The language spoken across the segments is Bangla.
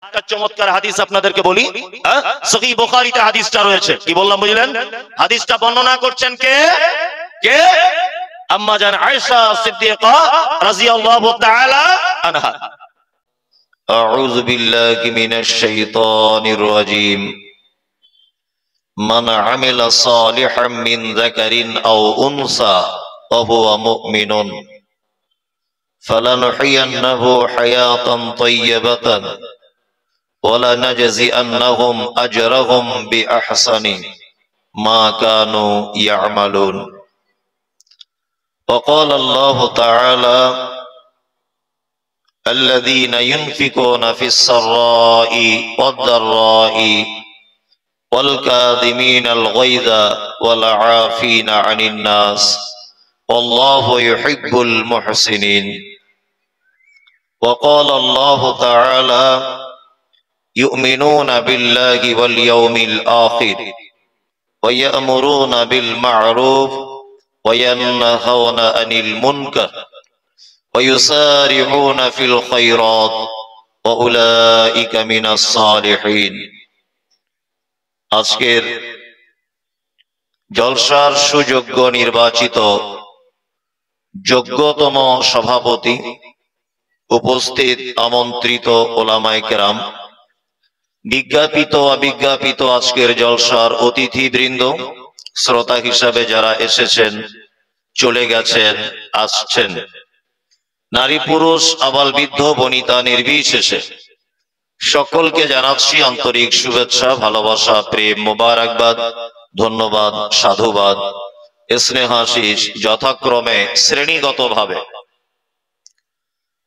একটা চমৎকার হাদিস আপনাদেরকে বলি। সহিহ বুখারীতে হাদিসটা রয়েছে। কি বললাম বুঝলেন? হাদিসটা বর্ণনা করছেন কে? কে? আম্মা জান আয়েশা সিদ্দিকা রাদিয়াল্লাহু তাআলা আনহা। আউযু বিল্লাহি মিনাশ শাইতানির রাজীম। মান আমিলা সালিহাম মিন যাকারিন আও উনসা ওয়া হুয়া মুমিনুন ফালানুহয়িন্নাহু হায়াতান তাইয়্যিবাতান وَلَنَجْزِيَنَّهُمْ أَجْرَهُمْ بِأَحْسَنِ مَا كَانُوا يَعْمَلُونَ وقال الله تعالى الذين ينفقون في السراء والضراء والكاظمين الغيظ والعافين عن الناس والله يحب المحسنين وقال الله تعالى يؤمنون بالله واليوم الآخر ويأمرون بالمعروف وينهون عن المنكر ويسارعون في الخيرات وأولئك من الصالحين আজকের জলসার সুযোগ্য নির্বাচিত যোগ্যতম সভাপতি, উপস্থিত আমন্ত্রিত ওলামায়ে কেরাম, বিজ্ঞাপিত অবিজ্ঞাপিত আজকের জলসার অতিথিবৃন্দ, শ্রোতা হিসাবে যারা এসেছেন, চলে গেছেন, আসছেন, নারী পুরুষ আবাল বৃদ্ধ বনিতা নির্বিশেষে সকলকে জানাচ্ছি আন্তরিক শুভেচ্ছা, ভালোবাসা, প্রেম, মোবারকবাদ, ধন্যবাদ, সাধুবাদ, স্নেহাশিস যথাক্রমে শ্রেণীগতভাবে।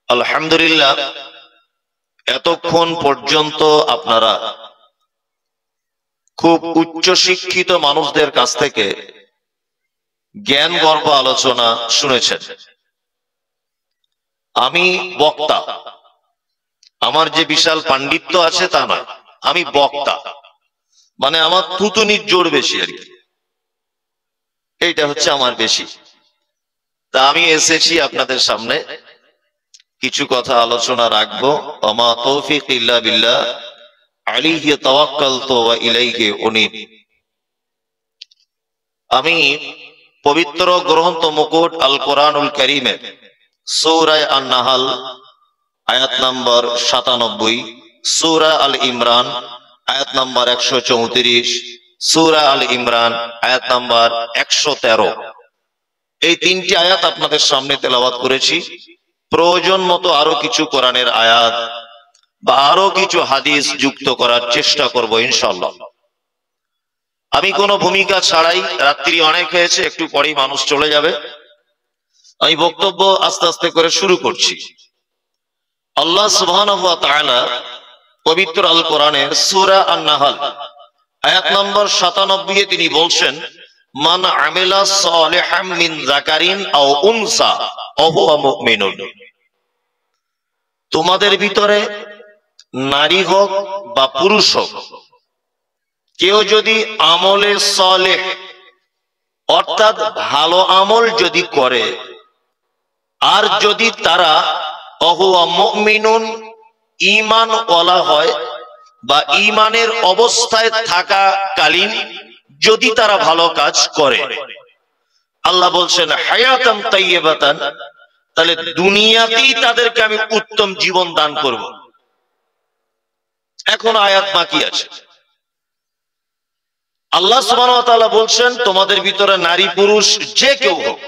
আলহামদুলিল্লাহ, এতক্ষণ পর্যন্ত আপনারা খুব উচ্চ শিক্ষিত মানুষদের কাছ থেকে জ্ঞান গর্ভ আলোচনা শুনেছেন। আমি বক্তা, আমার যে বিশাল পাণ্ডিত্য আছে তা নয়, আমি বক্তা, মানে আমার থুতুনির জোর বেশি আর কি, এইটা হচ্ছে আমার বেশি। তা আমি এসেছি আপনাদের সামনে কিছু কথা আলোচনা রাখবো। ওমা তৌফিক ইল্লা বিল্লাহ আলাইহি তাওয়াক্কালতু ওয়া ইলাইহি উনীব। আমি পবিত্র গ্রন্থ মুকুট আল কোরআনুল কারীমের সূরা আন-নাহল আয়াত নম্বর 97, সূরা আল ইমরান আয়াত নম্বর 134, সূরা আল ইমরান আয়াত নম্বর 113, এই তিনটি আয়াত আপনাদের সামনে তেলাওয়াত করেছি। প্রয়োজন মতো আরো কিছু কোরআনের আয়াত বা আরো কিছু হাদিস যুক্ত করার চেষ্টা করব ইনশাআল্লাহ। আমি কোনো ভূমিকা ছাড়াই, রাত্রি অনেক হয়েছে, একটু পরেই মানুষ চলে যাবে, আমি বক্তব্য আস্তে আস্তে করে শুরু করছি। আল্লাহ সুবহানাহু ওয়া তাআলা পবিত্র আল কোরআনের সূরা আন-নাহল আয়াত নম্বর 97 তিনি বলছেন, মান আমিলা সালিহাম মিন যাকারিন আও উনসা ওয়া হুয়া মুমিনুন। তোমাদের ভিতরে নারী হোক বা পুরুষ হোক, কেউ যদি আমলে সালেহ অর্থাৎ ভালো আমল যদি করে, আর যদি তারা ওয়া হুয়া মুমিনুন ঈমানওয়ালা হয় বা ঈমানের অবস্থায় থাকাকালীন যদি তারা ভালো কাজ করে, আল্লাহ বলছেন হায়াতান তাইয়্যিবাতান, তাহলে দুনিয়াতেই তাদেরকে আমি উত্তম জীবন দান করব। এখন আয়াত বাকি আছে। আল্লাহ সুবহানাহু ওয়া তাআলা বলছেন তোমাদের ভিতরে নারী পুরুষ যে কেউ হোক,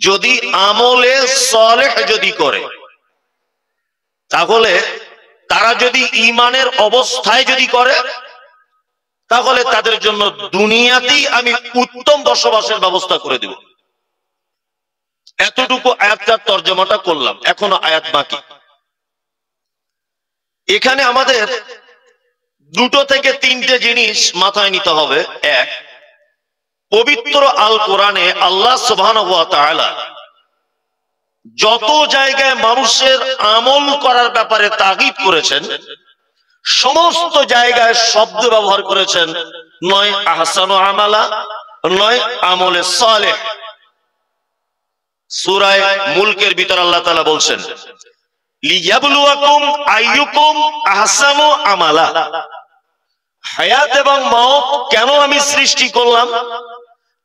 যদি আমলে সালেহ যদি করে, তাহলে তারা যদি ঈমানের অবস্থায় যদি করে, তাহলে তাদের জন্য দুনিয়াতেই আমি উত্তম বসবাসের ব্যবস্থা করে দেব। এতটুকু আয়াতটার তর্জমাটা করলাম, এখনো আয়াত বাকি। এখানে আমাদের দুটো থেকে তিনটে জিনিস মাথায় নিতে হবে। এক, পবিত্র আল কোরআনে আল্লাহ সুবহানাহু ওয়া তাআলা যত জায়গায় মানুষের আমল করার ব্যাপারে তাগিদ করেছেন, সমস্ত জায়গায় শব্দ ব্যবহার করেছেন নয় আহসানু আমালা, নয় আমলে সালেহ। সূরা মুলকের ভিতর আল্লাহ তাআলা বলছেন লিয়াবলুয়াকুম আইয়ুকুম আহসানু আমালা। হায়াত এবং মওত কেন আমি সৃষ্টি করলাম?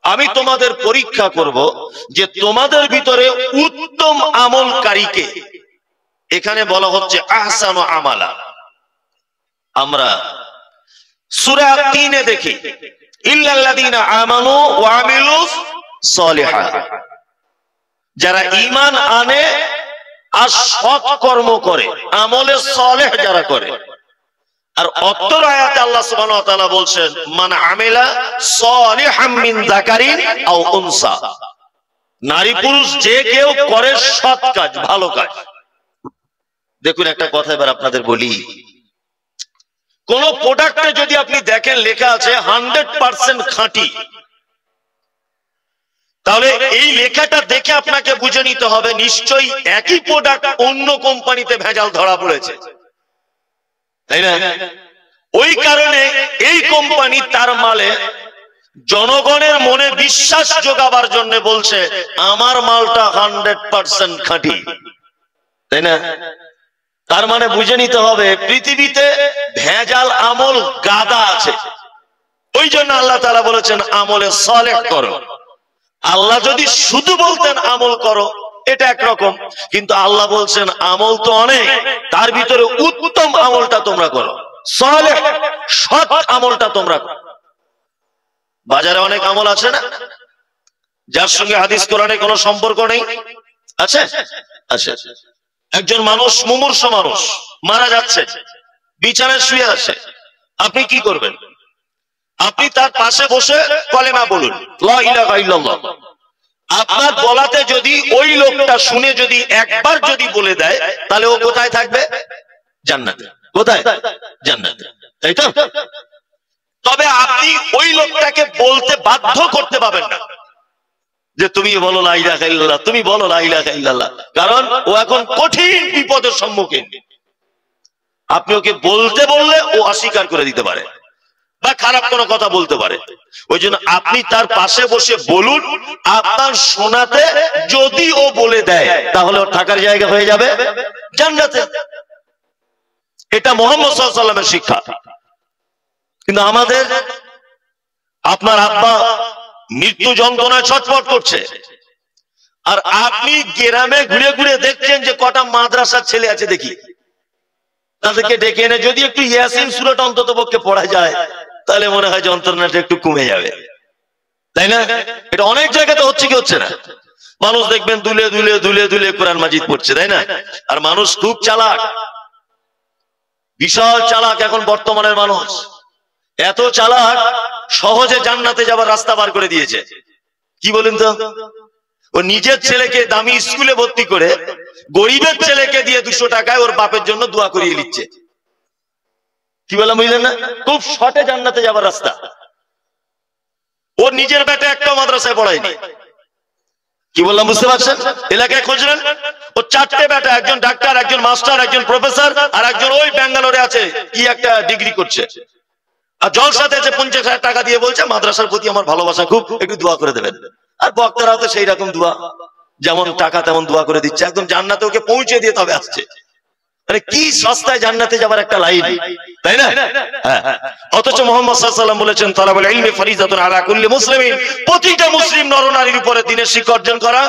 আমি তোমাদের পরীক্ষা করব যে তোমাদের ভিতরে উত্তম আমলকারীকে। এখানে বলা হচ্ছে আহসানু আমালা। আমরা সূরা 3-এ দেখি ইল্লাল্লাযীনা আমানু ওয়া আমিলুস সলিহাত, যারা ঈমান আনে আর সৎ কর্ম করে, আমলে সালেহ যারা করে। আর অত্তর আয়াতে আল্লাহ সুবহানাহু ওয়া তাআলা বলছেন মান আমিলা সালিহাম মিন যাকারিন আও উনসা, নারী পুরুষ যে কেউ করে সৎ কাজ, ভালো কাজ। দেখুন একটা কথা এবার আপনাদের বলি, কোন প্রোডাক্টে যদি আপনি দেখেন লেখা আছে 100% খাঁটি, তাহলে এই লেখাটা দেখে আপনাকে বুঝে নিতে হবে নিশ্চয়ই একই প্রোডাক্ট অন্য কোম্পানিতে ভেজাল ধরা পড়েছে, তাই না? ওই কারণে এই কোম্পানি তার মালে জনগণের মনে বিশ্বাস যোগাবার জন্য বলছে আমার মালটা 100% খাঁটি, তাই না? তার মানে বুঝে নিতে হবে পৃথিবীতে ভেজাল আমল গাদা আছে। ওই জন্য আল্লাহ তাআলা বলেছেন আমলে সালেহ করো। আল্লাহ যদি শুধু বলতেন আমল করো এটা একরকম, কিন্তু আল্লাহ বলছেন আমল তো অনেক, তার ভিতরে উত্তম আমলটা তোমরা করো, সালেহ সৎ আমলটা তোমরা করো। বাজারে অনেক আমল আছে না, যার সঙ্গে হাদিস কোরআনে কোনো সম্পর্ক নেই, আছে? আচ্ছা, একজন মানুষ মুমূর্ষ মানুষ মারা যাচ্ছে, বিছানায় শুয়ে আছে, আপনি কি করবেন? আপনি তার পাশে বসে কলেমা বলুন, লা ইলাহা ইল্লাল্লাহ। আপনার বলাতে যদি ওই লোকটা শুনে যদি একবার যদি বলে দেয়, তাহলে ও কোথায় থাকবে? জান্নাতে। কোথায়? জান্নাতে, তাই তো? তবে আপনি ওই লোকটাকে বলতে বাধ্য করতে পারবেন না যে তুমি বলো লা ইলাহা ইল্লাল্লাহ, তুমি বলো লা ইলাহা ইল্লাল্লাহ, কারণ ও এখন কঠিন বিপদের সম্মুখীন। আপনি ওকে বলতে বললে ও অস্বীকার করে দিতে পারে বা খারাপ কোনো কথা বলতে পারে। ওই জন্য আপনি তার পাশে বসে বলুন, আপনার শোনাতে যদি ও বলে দেয় তাহলে ওর থাকার জায়গা হয়ে যাবে জান্নাতে। এটা মুহাম্মদ সাল্লাল্লাহু আলাইহি ওয়াসাল্লামের শিক্ষা। কিন্তু আমাদের আপনার আব্বা মৃত্যু যন্ত্রণায় ছটফট করছে, আর আপনি গ্রামে ঘুরে ঘুরে দেখছেন যে কটা মাদ্রাসার ছেলে আছে, দেখি তাদেরকে ডেকে এনে যদি একটু ইয়াসিন সূরাটা অন্তত পক্ষে পড়া যায় তাহলে মনে হয় যন্ত্রণাটা একটু কমে যাবে, তাই না? এটা অনেক জায়গাতে হচ্ছে কি হচ্ছে না? মানুষ দেখবেন দুলে দুলে দুলে দুলে কোরআন মাজিদ পড়ছে, তাই না? আর মানুষ খুব চালাক, বিশাল চালাক এখন বর্তমানের মানুষ। এত চালাক সহজে জান্নাতে যাবার রাস্তা বার করে দিয়েছে। কি বলেন তো? ও নিজের ছেলেকে দামি স্কুলে ভর্তি করে গরিবের ছেলেকে দিয়ে 200 টাকায় ওর বাপের জন্য দোয়া করিয়ে নিচ্ছে। কি বললাম বুঝলেন না? খুব শর্টে জান্নাতে যাবার রাস্তা। ওর নিজের বেটা একটা মাদ্রাসায় পড়ায়নি। কি বললাম বুঝতে পারছেন? এলাকায় খুঁজলেন ও 4টে বেটা, একজন ডাক্তার, একজন মাস্টার, একজন প্রফেসর, আর একজন ওই ব্যাঙ্গালোরে আছে কি একটা ডিগ্রি করছে। আর জলসাতে আছে 50,000 টাকা দিয়ে বলছে মাদ্রাসার প্রতি আমার ভালোবাসা খুব, একটু দোয়া করে দেবেন। আর বক্তারাও তো সেই রকম দোয়া, যেমন টাকা তেমন দোয়া করে দিচ্ছে, একদম জান্নাতে ওকে পৌঁছে দিয়ে তবে আসছে। মানে কি সস্তায় জান্নাতে যাবার একটা লাইন, তাই না? অথচ মুহাম্মদ সাল্লাল্লাহু আলাইহি ওয়াসাল্লাম বলেছেন তালাবুল ইলমি ফরিজাতুন আলা কুল্লি মুসলিমিন, প্রতিটা মুসলিম নরনারীর উপরে দ্বীনের শিক্ষা অর্জন করা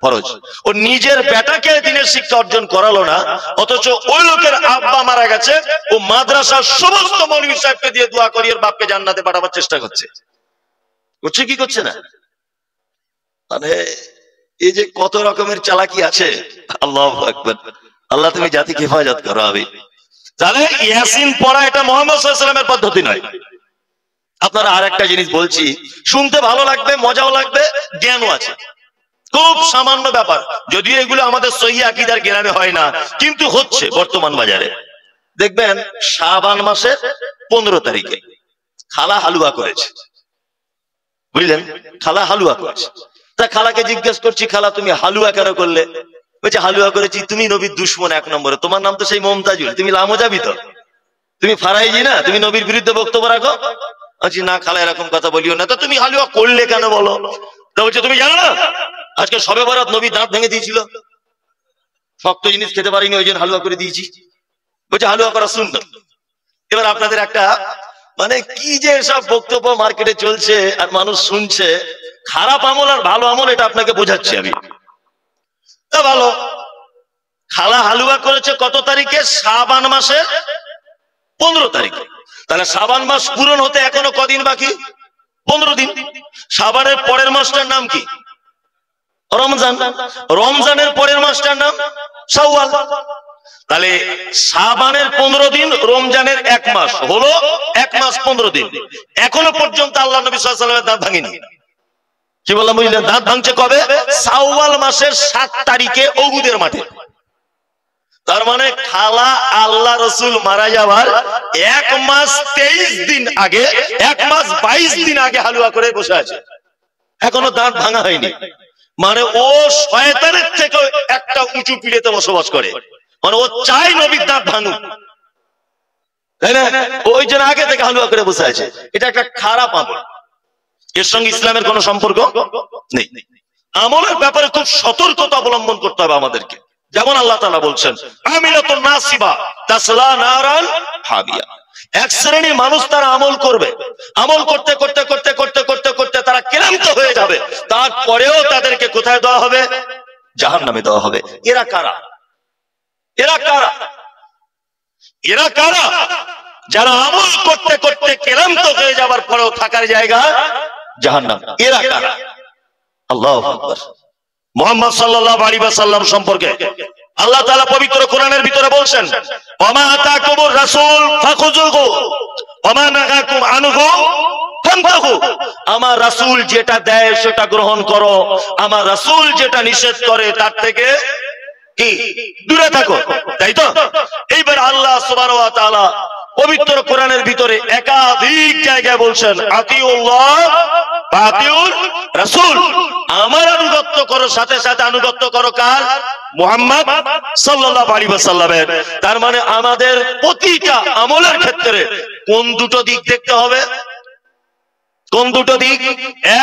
ফরজ। ও নিজের বেটাকে দ্বীনের শিক্ষা অর্জন করালো না, অথচ ওই লোকের আব্বা মারা গেছে, ও মাদ্রাসার সমস্ত মৌলভী সাহেবকে দিয়ে দোয়া করিয়ে বাপকে জান্নাতে পাঠাবার চেষ্টা করছে। করছে কি করছে না? মানে এই যে কত রকমের চালাকি আছে, আল্লাহু আকবার। আল্লাহ তুমি জাতিকে হেফাজত করো। আমি তাহলে ইয়াসিন পড়া এটা মুহাম্মদ সাল্লাল্লাহু আলাইহি ওয়াসাল্লামের পদ্ধতি নয়। আপনারা আরেকটা জিনিস বলছি, শুনতে ভালো লাগবে, মজাও লাগবে, জ্ঞানও আছে। খুব সামান্য ব্যাপার, যদিও এগুলো আমাদের সহিহ আকীদার জ্ঞানে হয় না, কিন্তু হচ্ছে বর্তমান বাজারে। দেখবেন শাবান মাসের 15 তারিখে খালা হালুয়া করেছে, বুঝলেন? খালা হালুয়া করেছে। তা খালাকে জিজ্ঞেস করছি, খালা তুমি হালুয়া কেন করলে? বলছে হালুয়া করেছি তুমি নবীর দুশমন 1 নম্বরে, তোমার নাম তো সেই মমতাজুল, তুমি লামোজাবি তো, তুমি ফারাইজি না, তুমি নবীর বিরুদ্ধে বক্তব্য রাখো। বলছি না খালা এরকম কথা বলিও না। তা তুমি হালুয়া করলে কেন বলো? তা বলছে তুমি জানো না আজকে শবে বরাত নবী দাঁত ভেঙে দিয়েছিল। শক্ত জিনিস খেতে পারিনি, ওই জন্য হালুয়া করে দিয়েছি। বলছে হালুয়া করা সুন্নাত। এবার আপনাদের একটা মানে কি যে সব বক্তব্য মার্কেটে চলছে আর মানুষ শুনছে, খারাপ আমল আর ভালো আমল এটা আপনাকে বোঝাচ্ছি আমি। তা ভালো, খালা হালুয়া করেছে কত তারিখে? শাবান মাসের 15 তারিখে। তাহলে শাবান মাস পূরণ হতে এখনো কদিন বাকি? 15 দিন। শাবানের পরের মাসটার নাম কি? রমজান। রমজানের পরের মাসটার নাম শাওয়াল। তাহলে শাবানের 15 দিন, রমজানের 1 মাস, হলো 1 মাস 15 দিন। এখনো পর্যন্ত আল্লাহ নবী সাল্লাল্লাহু আলাইহি ওয়াসাল্লামের দাঁত ভাঙেনি। কি বললাম বুঝলেন? দাঁত ভাঙছে কবে? শাওয়াল মাসের 7 তারিখে উহুদের মাঠে। তার মানে খালা আল্লাহ রসুল মারা যাওয়ার 1 মাস 23 দিন আগে, 1 মাস 22 দিন আগে হালুয়া করে বসে আছে, এখনো দাঁত ভাঙা হয়নি। মানে ও শয়তানের থেকে একটা উঁচু পিড়েতে বসবাস করে, মানে ও চাই নবীর দাঁত ভাঙুক, তাই না? ওই জন্য আগে থেকে হালুয়া করে বসে আছে। এটা একটা খারাপ আমল, এর সঙ্গে ইসলামের কোনো সম্পর্ক নেই। আমলের ব্যাপারে খুব সতর্কতা অবলম্বন করতে হবে আমাদেরকে। যেমন আল্লাহ তাআলা বলছেন, আমিলাতুন নাসিবা তাসলা নারান হাবিয়া। এক শ্রেণীর মানুষ তারা আমল করবে, আমল করতে করতে করতে করতে করতে করতে তারা ক্লান্ত হয়ে যাবে, তারপরেও তাদেরকে কোথায় দেওয়া হবে? জাহান্নামে দেওয়া হবে। এরা কারা? এরা কারা? এরা কারা? যারা আমল করতে করতে ক্লান্ত হয়ে যাবার পরেও থাকার জায়গা জাহান্নাম। এরা কারা? আল্লাহু আকবার। মুহাম্মদ সাল্লাল্লাহু আলাইহি ওয়াসাল্লাম সম্পর্কে আল্লাহ তাআলা পবিত্র কোরআনের ভিতরে বলছেন, ওমা আতাকুমুর রাসূল ফাখুযুহু ওমা নাহাকুম আনহু ফানতাহু। আমার রাসূল যেটা দেয় সেটা গ্রহণ করো, আমার রাসূল যেটা নিষেধ করে তার থেকে কি দূরে থাকো, তাই তো? এইবার আল্লাহ সুবহানাহু ওয়া তাআলা পবিত্র কোরআনের ভিতরে একাধিক জায়গায় বলছেন, আতিউল্লাহ ওয়া আতিউর রাসূল। আমার আনুগত্য করো, সাথে সাথে আনুগত্য করো কার? মুহাম্মদ সাল্লাল্লাহু আলাইহি ওয়াসাল্লামের। তার মানে আমাদের প্রতিটা আমলের ক্ষেত্রে কোন দুটো দিক দেখতে হবে? কোন দুটো দিক?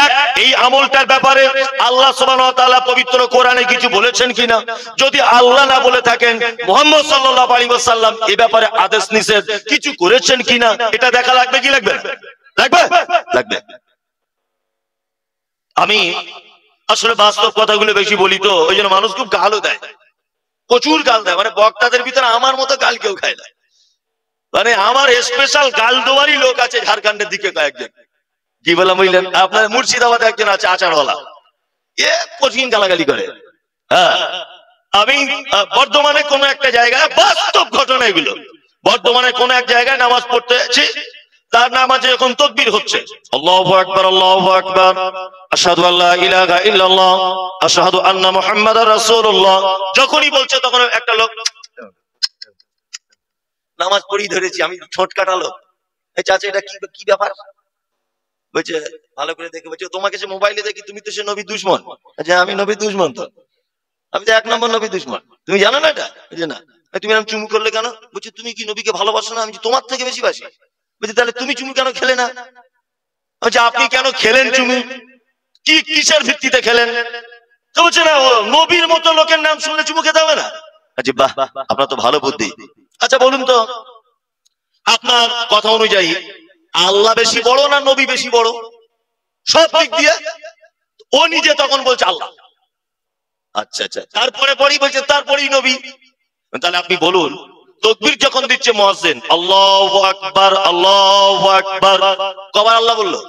এক, এই আমলটার ব্যাপারে আল্লাহ সুবহানাহু ওয়া তাআলা পবিত্র কোরআনে কিছু বলেছেন কিনা। যদি আল্লাহ না বলে থাকেন, মুহাম্মদ সাল্লাল্লাহু আলাইহি ওয়াসাল্লাম এই ব্যাপারে আদেশ নিষেধ কিছু করেছেন কিনা, এটা দেখা লাগবে কি লাগবে? লাগবে, লাগবে। আমি আসলে বাস্তব কথাগুলো বেশি বলি তো, ওই জন্য মানুষ খুব গালও দেয়, প্রচুর গাল দেয়। মানে বক্তাদের ভিতরে আমার মতো গাল কেউ খায় না। মানে আমার স্পেশাল গাল দেওয়ারই লোক আছে ঝাড়খণ্ডের দিকে কয়েকজন। কি বললাম বুঝলেন? আপনার মুর্শিদাবাদে একজন আছে আচারওয়ালা, এ কঠিন গালাগালি করে। হ্যাঁ, আমি বর্ধমানে কোন একটা জায়গায়, বাস্তব ঘটনা এগুলো, বর্ধমানে কোন এক জায়গায় নামাজ পড়তে আছি, তার নামাজে এখন তাকবীর হচ্ছে, আল্লাহু আকবার আল্লাহু আকবার, আশহাদু আল্লা ইলাহা ইল্লাল্লাহ আশহাদু আন্না মুহাম্মাদার রাসূলুল্লাহ। যখনই বলছে তখন একটা লোক নামাজ পড়ি ধরেছি, আমি ঠোঁট কাটালো, এই চাচা এটা কি ব্যাপার? বলছে ভালো করে দেখে, বলছে তোমাকে যে মোবাইলে দেখি তুমি তো সে নবী দুশমন। আচ্ছা, আমি নবী দুশমন? তো আমি তো 1 নম্বর নবী দুশমন, তুমি জানো না এটা? বলছে না। তুমি এরকম চুমু করলে কেন? বলছে তুমি কি নবীকে ভালোবাসো না? আমি তোমার থেকে বেশি বাসি। বলছে তাহলে তুমি চুমু কেন খেলে না? বলছে আপনি কেন খেলেন চুমু? কি কিসের ভিত্তিতে খেলেন? তো বলছে না, নবীর মতো লোকের নাম শুনলে চুমু খেতে হবে না। আচ্ছা বাহ, আপনার তো ভালো বুদ্ধি। আচ্ছা বলুন তো, আপনার কথা অনুযায়ী আল্লাহ বেশি বড় না নবী বেশি বড়? সব দিক দিয়ে ও নিজে তখন বলছে আল্লাহ। আচ্ছা আচ্ছা, তারপরে পরেই বলছে তারপরেই নবী। তাহলে আপনি বলুন, তাকবীর যখন দিচ্ছে মুয়াজ্জিন, আল্লাহু আকবার আল্লাহু আকবার, কবার আল্লাহ বললো?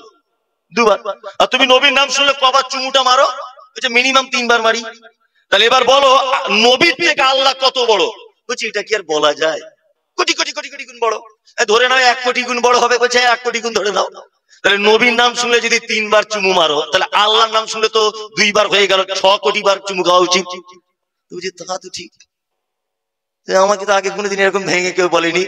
2 বার। আর তুমি নবীর নাম শুনলে কবার চুমুটা মারো? বলছে মিনিমাম 3 বার মারি। তাহলে এবার বলো নবীর থেকে আল্লাহ কত বড়? বলছে এটা কি আর বলা যায়? কোটি কোটি কোটি কোটি গুণ বড়। ধরে নাও 1 কোটি গুণ বড় হবে। বলছে 1 কোটি গুণ ধরে নাও। তাহলে নবীর নাম শুনলে যদি 3 বার চুমু মারো, তাহলে আল্লাহর নাম শুনলে তো 2 বার হয়ে গেল, 6 কোটি বার চুমু খাওয়া উচিত। বুঝি তা তো ঠিক। আমাকে তো আগে কোনোদিন এরকম ভেঙে কেউ বলেনি।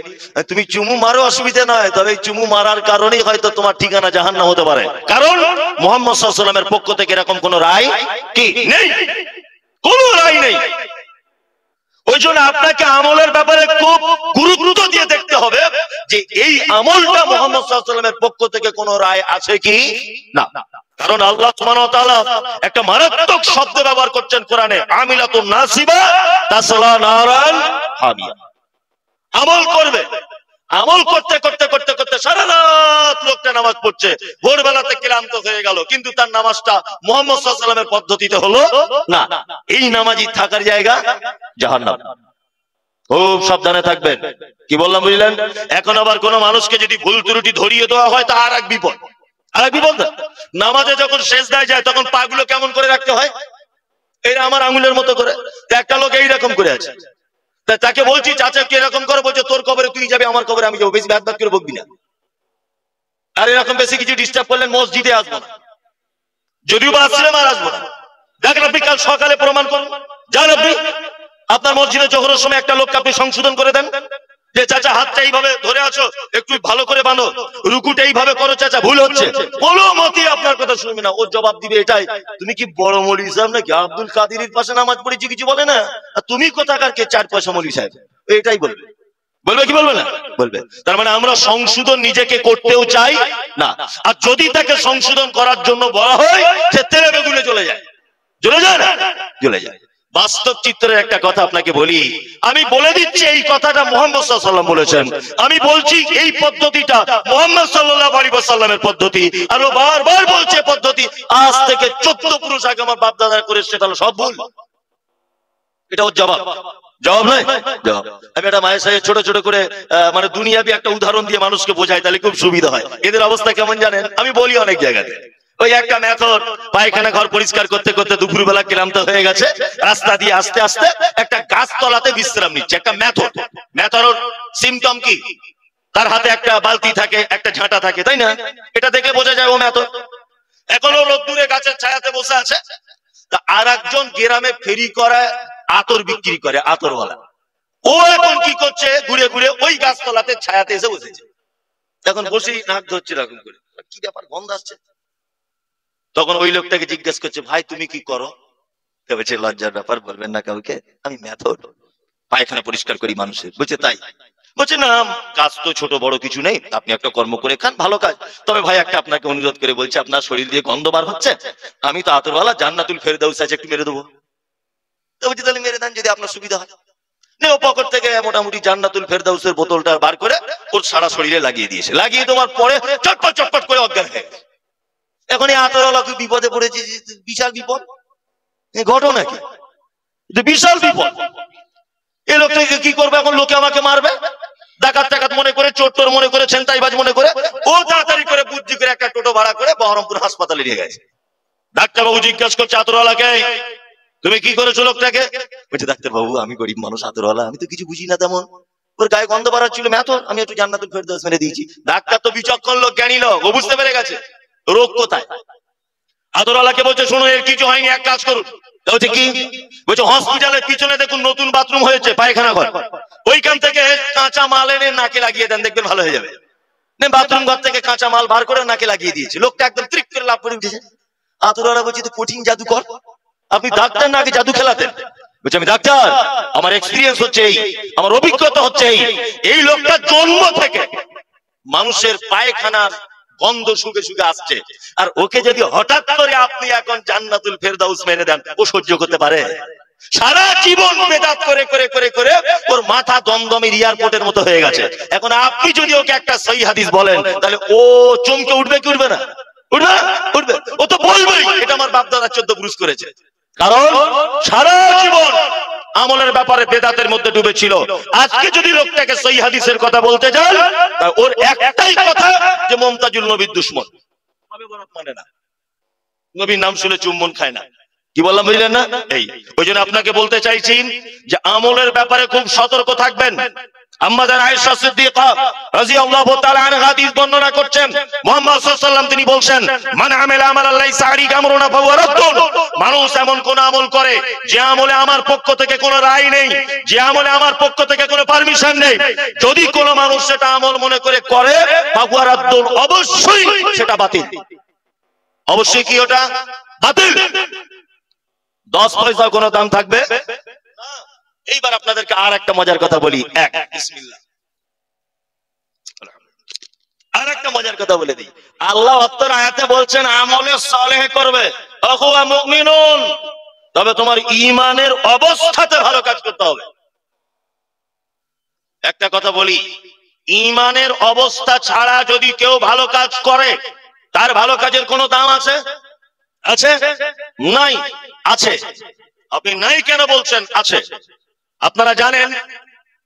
তুমি চুমু মারো, অসুবিধা নয়, তবে চুমু মারার কারণেই হয়তো তোমার ঠিকানা জাহান্নাম হতে পারে, কারণ মুহাম্মদ সাল্লাল্লাহু আলাইহি ওয়াসাল্লামের পক্ষ থেকে এরকম কোন রায় কি নেই, কোন রায় নেই। ওই জন্য আপনাকে আমলের ব্যাপারে খুব গুরুত্ব দিয়ে দেখতে হবে যে এই আমলটা মুহাম্মদ সাল্লাল্লাহু আলাইহি ওয়াসাল্লামের পক্ষ থেকে কোন রায় আছে কি না। কারণ আল্লাহ সুবহানাহু ওয়া তাআলা একটা মারাত্মক শব্দ ব্যবহার করছেন কোরআনে, আমিলাতুন নাসিবা তাসলা নারান হামিয়া। আমল করবে, আমল করতে করতে করতে করতে সারা রাত লোকটা নামাজ পড়ছে, ভোরবেলাতে ক্লান্ত হয়ে গেল, কিন্তু তার নামাজটা মুহাম্মদ সাল্লাল্লাহু আলাইহি ওয়াসাল্লামের পদ্ধতিতে হলো না। এই নামাজি থাকার জায়গা জাহান্নাম। খুব সাবধানে থাকবেন। কি বললাম বুঝলেন? এখন আবার কোন মানুষকে যদি ভুল ত্রুটি ধরিয়ে দেওয়া হয় তা আর এক বিপদ, আর এক বিপদ। নামাজে যখন সেজদায় যায় তখন পা গুলো কেমন করে রাখতে হয়? এরা আমার আঙুলের মতো করে। একটা লোক এইরকম করে আছে, তাকে বলছি চাচা কি এরকম করে, বলছে তোর কবরে তুই যাবি, আমার কবরে আমি যাবো, বেশি ভাত ভাত করে বকবি না। আর এরকম বেশি কিছু ডিস্টার্ব করলেন মসজিদে আসবো না, যদিও বা আসলাম আর আসবো না। দেখেন আপনি কাল সকালে প্রমাণ করুন, যান আপনি আপনার মসজিদে জোহরের সময় একটা লোককে আপনি সংশোধন করে দেন যে চাচা হাতটা এইভাবে ধরে আছো, একটু ভালো করে বাঁধো, রুকুটা এইভাবে করো চাচা, ভুল হচ্ছে। কোনো মতেই আপনার কথা শুনবে না। ও জবাব দিবে এটাই, তুমি কি বড় মৌলভী সাহেব নাকি? আব্দুল কাদিরের পাশে নামাজ পড়েছি, কিছু বলে না। আর তুমি কোথাকার কে 4 পয়সা মৌলভী সাহেব? এটাই বলবে। বলবে কি বলবে না? বলবে। তার মানে আমরা সংশোধন নিজেকে করতেও চাই না, আর যদি তাকে সংশোধন করার জন্য বলা হয় সে তেলে বেগুনে চলে যায়, চলে যায় না, চলে যায়। বাস্তব চিত্রের একটা কথা আপনাকে বলি, আমি বলে দিচ্ছি এই কথাটা মুহাম্মদ সাল্লাল্লাহু আলাইহি ওয়াসাল্লাম বলেছেন, আমি বলছি এই পদ্ধতিটা মুহাম্মদ সাল্লাল্লাহু আলাইহি ওয়াসাল্লামের পদ্ধতি, আর ও বারবার বলছে পদ্ধতি আজ থেকে 14 পুরুষ আগে আমার বাপ দাদা করে, সেটা হলো সব ভুল। এটা ওর জবাব, জবাব নয়, জবাব। আমি একটা মায়ের সাথে ছোট ছোট করে মানে দুনিয়াবি একটা উদাহরণ দিয়ে মানুষকে বোঝাই, তাহলে খুব সুবিধা হয়। এদের অবস্থা কেমন জানেন? আমি বলি অনেক জায়গাতে, ওই একটা মেথর পায়খানা ঘর পরিষ্কার করতে করতে দুপুরবেলা ক্লান্ত হয়ে গেছে, রাস্তা দিয়ে আস্তে আস্তে একটা গাছ তলাতে বিশ্রাম নিচ্ছে। একটা মেথর, মেথর সিমটম কি? তার হাতে একটা বালতি থাকে, একটা ঝাঁটা থাকে, তাই না? এটা দেখে বোঝা যায় ও মেথর। এখনো রোদ্দুরে গাছের ছায়াতে বসে আছে। তা আর একজন গ্রামে ফেরি করায় আতর বিক্রি করে, আতরওয়ালা, ও এখন কি করছে? ঘুরে ঘুরে ওই গাছতলাতে ছায়াতে এসে বসেছে। এখন বসেই নাক ধরছে এরকম করে, কি ব্যাপার, গন্ধ আসছে। তখন ওই লোকটাকে জিজ্ঞেস করছে, ভাই তুমি কি করো? বলছে লজ্জার ব্যাপার, বলবেন না কাউকে, আমি মেথর, পায়খানা পরিষ্কার করি মানুষের। বলছে তাই? বলছে না, কাজ তো ছোট বড় কিছু নেই, আপনি একটা কর্ম করে খান, ভালো কাজ। তবে ভাই একটা আপনাকে অনুরোধ করে বলছে, আপনার শরীর দিয়ে গন্ধ বার হচ্ছে, আমি তো আতরওয়ালা, জান্নাতুল ফেরদাউস আছে, একটু মেরে দেবো। তো বলছে তাহলে মেরে দেন যদি আপনার সুবিধা হয়। ও পকেট থেকে মোটামুটি জান্নাতুল ফেরদাউসের বোতলটা বার করে ওর সারা শরীরে লাগিয়ে দিয়েছে। লাগিয়ে তোমার পরে চটপট চটপট করে অজ্ঞান হয়ে গেছে। এখন এই আতরওয়ালা খুব বিপদে পড়েছে, বিশাল বিপদ। ঘটনা কি? বিশাল বিপদ। এই লোকটাকে কি করবে? এখন লোকে আমাকে মারবে, ডাকাত টাকাত মনে করে, চোর টোর মনে করে, ছিনতাইবাজ মনে করে। ও তাড়াতাড়ি করে বুদ্ধি করে একটা টোটো ভাড়া করে বহরমপুর হাসপাতালে নিয়ে গেছে। ডাক্তারবাবু জিজ্ঞাসা করছে, আতরওয়ালাকে তুমি কি করেছো লোকটাকে? বলছে ডাক্তার বাবু আমি গরিব মানুষ, আতরওয়ালা, আমি তো কিছু বুঝি না তেমন, ওর গায়ে গন্ধ বাড়াচ্ছিল মেথর, আমি একটু জান্নাতুল ফেরদাউস মেরে দিয়েছি। ডাক্তার তো বিচক্ষণ লোক, জ্ঞানী লোক, ও বুঝতে পেরে গেছে রোগ কোথায়। আতরওয়ালাকে বলছে শোনো, এর কিছু হয়নি, এক কাজ করুন। বলছে কি? বলছে হসপিটালের পিছনে দেখুন নতুন বাথরুম হয়েছে, পায়খানা ঘর, ওইখান থেকে কাঁচা মাল এনে নাকে লাগিয়ে দেন, দেখবেন ভালো হয়ে যাবে। বাথরুম ঘর থেকে কাঁচা মাল বার করে নাকে লাগিয়ে দিয়েছে। লোকটা একদম তৃক করে লাভ করে উঠেছে। আতরওয়ালা বলছে তো কঠিন জাদুকর, আপনি ডাক্তার নাকি জাদু খেলাতেন? বলছে আমি ডাক্তার, আমার এক্সপিরিয়েন্স হচ্ছে এই, আমার অভিজ্ঞতা হচ্ছে এই। এই লোকটা জন্ম থেকে মানুষের পায়খানার গন্ধ শুকে শুকে আসছে, আর ওকে যদি হঠাৎ করে আপনি এখন জান্নাতুল ফেরদাউস মেরে দেন, ও সহ্য করতে পারে? সারা জীবন বেদাত করে করে করে করে ওর মাথা দমদমের এয়ারপোর্টের মতো হয়ে গেছে। এখন আপনি যদি ওকে একটা সহিহ হাদিস বলেন, তাহলে ও চমকে উঠবে কি উঠবে না? উঠবে, উঠবে। ও তো বলবেই এটা আমার বাপ দাদা 14 পুরুষ করেছে, কারণ সারা জীবন আমলের ব্যাপারে বেদাতের মধ্যে ডুবেছিল। আজকে যদি লোকটাকে সহিহ হাদিসের কথা বলতে যান, ওর একটাই কথা যে মুমতাজুল নবীর দুশমন, মানে না, নবীর নাম শুনে চুম্বন খায় না। কি বললাম বুঝলেন না? এই ওই জন্য আপনাকে বলতে চাইছি যে আমলের ব্যাপারে খুব সতর্ক থাকবেন। আম্মা জান আয়েশা সিদ্দিকা রাদিয়াল্লাহু তাআলা আনহা হাদিস বর্ণনা করছেন, মুহাম্মদ সাল্লাল্লাহু আলাইহি ওয়াসাল্লাম তিনি বলছেন, মান আমিলা আমালান লাইসা আলাইহি আমরুনা ফাহুয়া রাদ্দুন। মানুষ এমন কোন আমল করে যে আমলে আমার পক্ষ থেকে কোনো রায় নেই, যে আমলে আমার পক্ষ থেকে কোনো পারমিশন নেই, যদি কোন মানুষ সেটা আমল মনে করে করে, ফাহুয়া রাদ্দুন, অবশ্যই সেটা বাতিল। অবশ্যই কি ওটা বাতিল, 10 পয়সা কোনো দাম থাকবে না। এইবার আপনাদেরকে আর একটা মজার কথা বলি, বিসমিল্লাহ, আর একটা মজার কথা বলে দিই, আল্লাহ অত্তর আয়াতে বলছেন আমলে সালেহ করবে, আহুয়া মুমিনুন, তবে তোমার ঈমানের অবস্থাতে ভালো কাজ করতে হবে। একটা কথা বলি, ঈমানের অবস্থা ছাড়া যদি কেউ ভালো কাজ করে, তার ভালো কাজের কোনো দাম আছে? আছে? নাই। আছে। আপনি নাই কেন বলছেন? আছে। আপনারা জানেন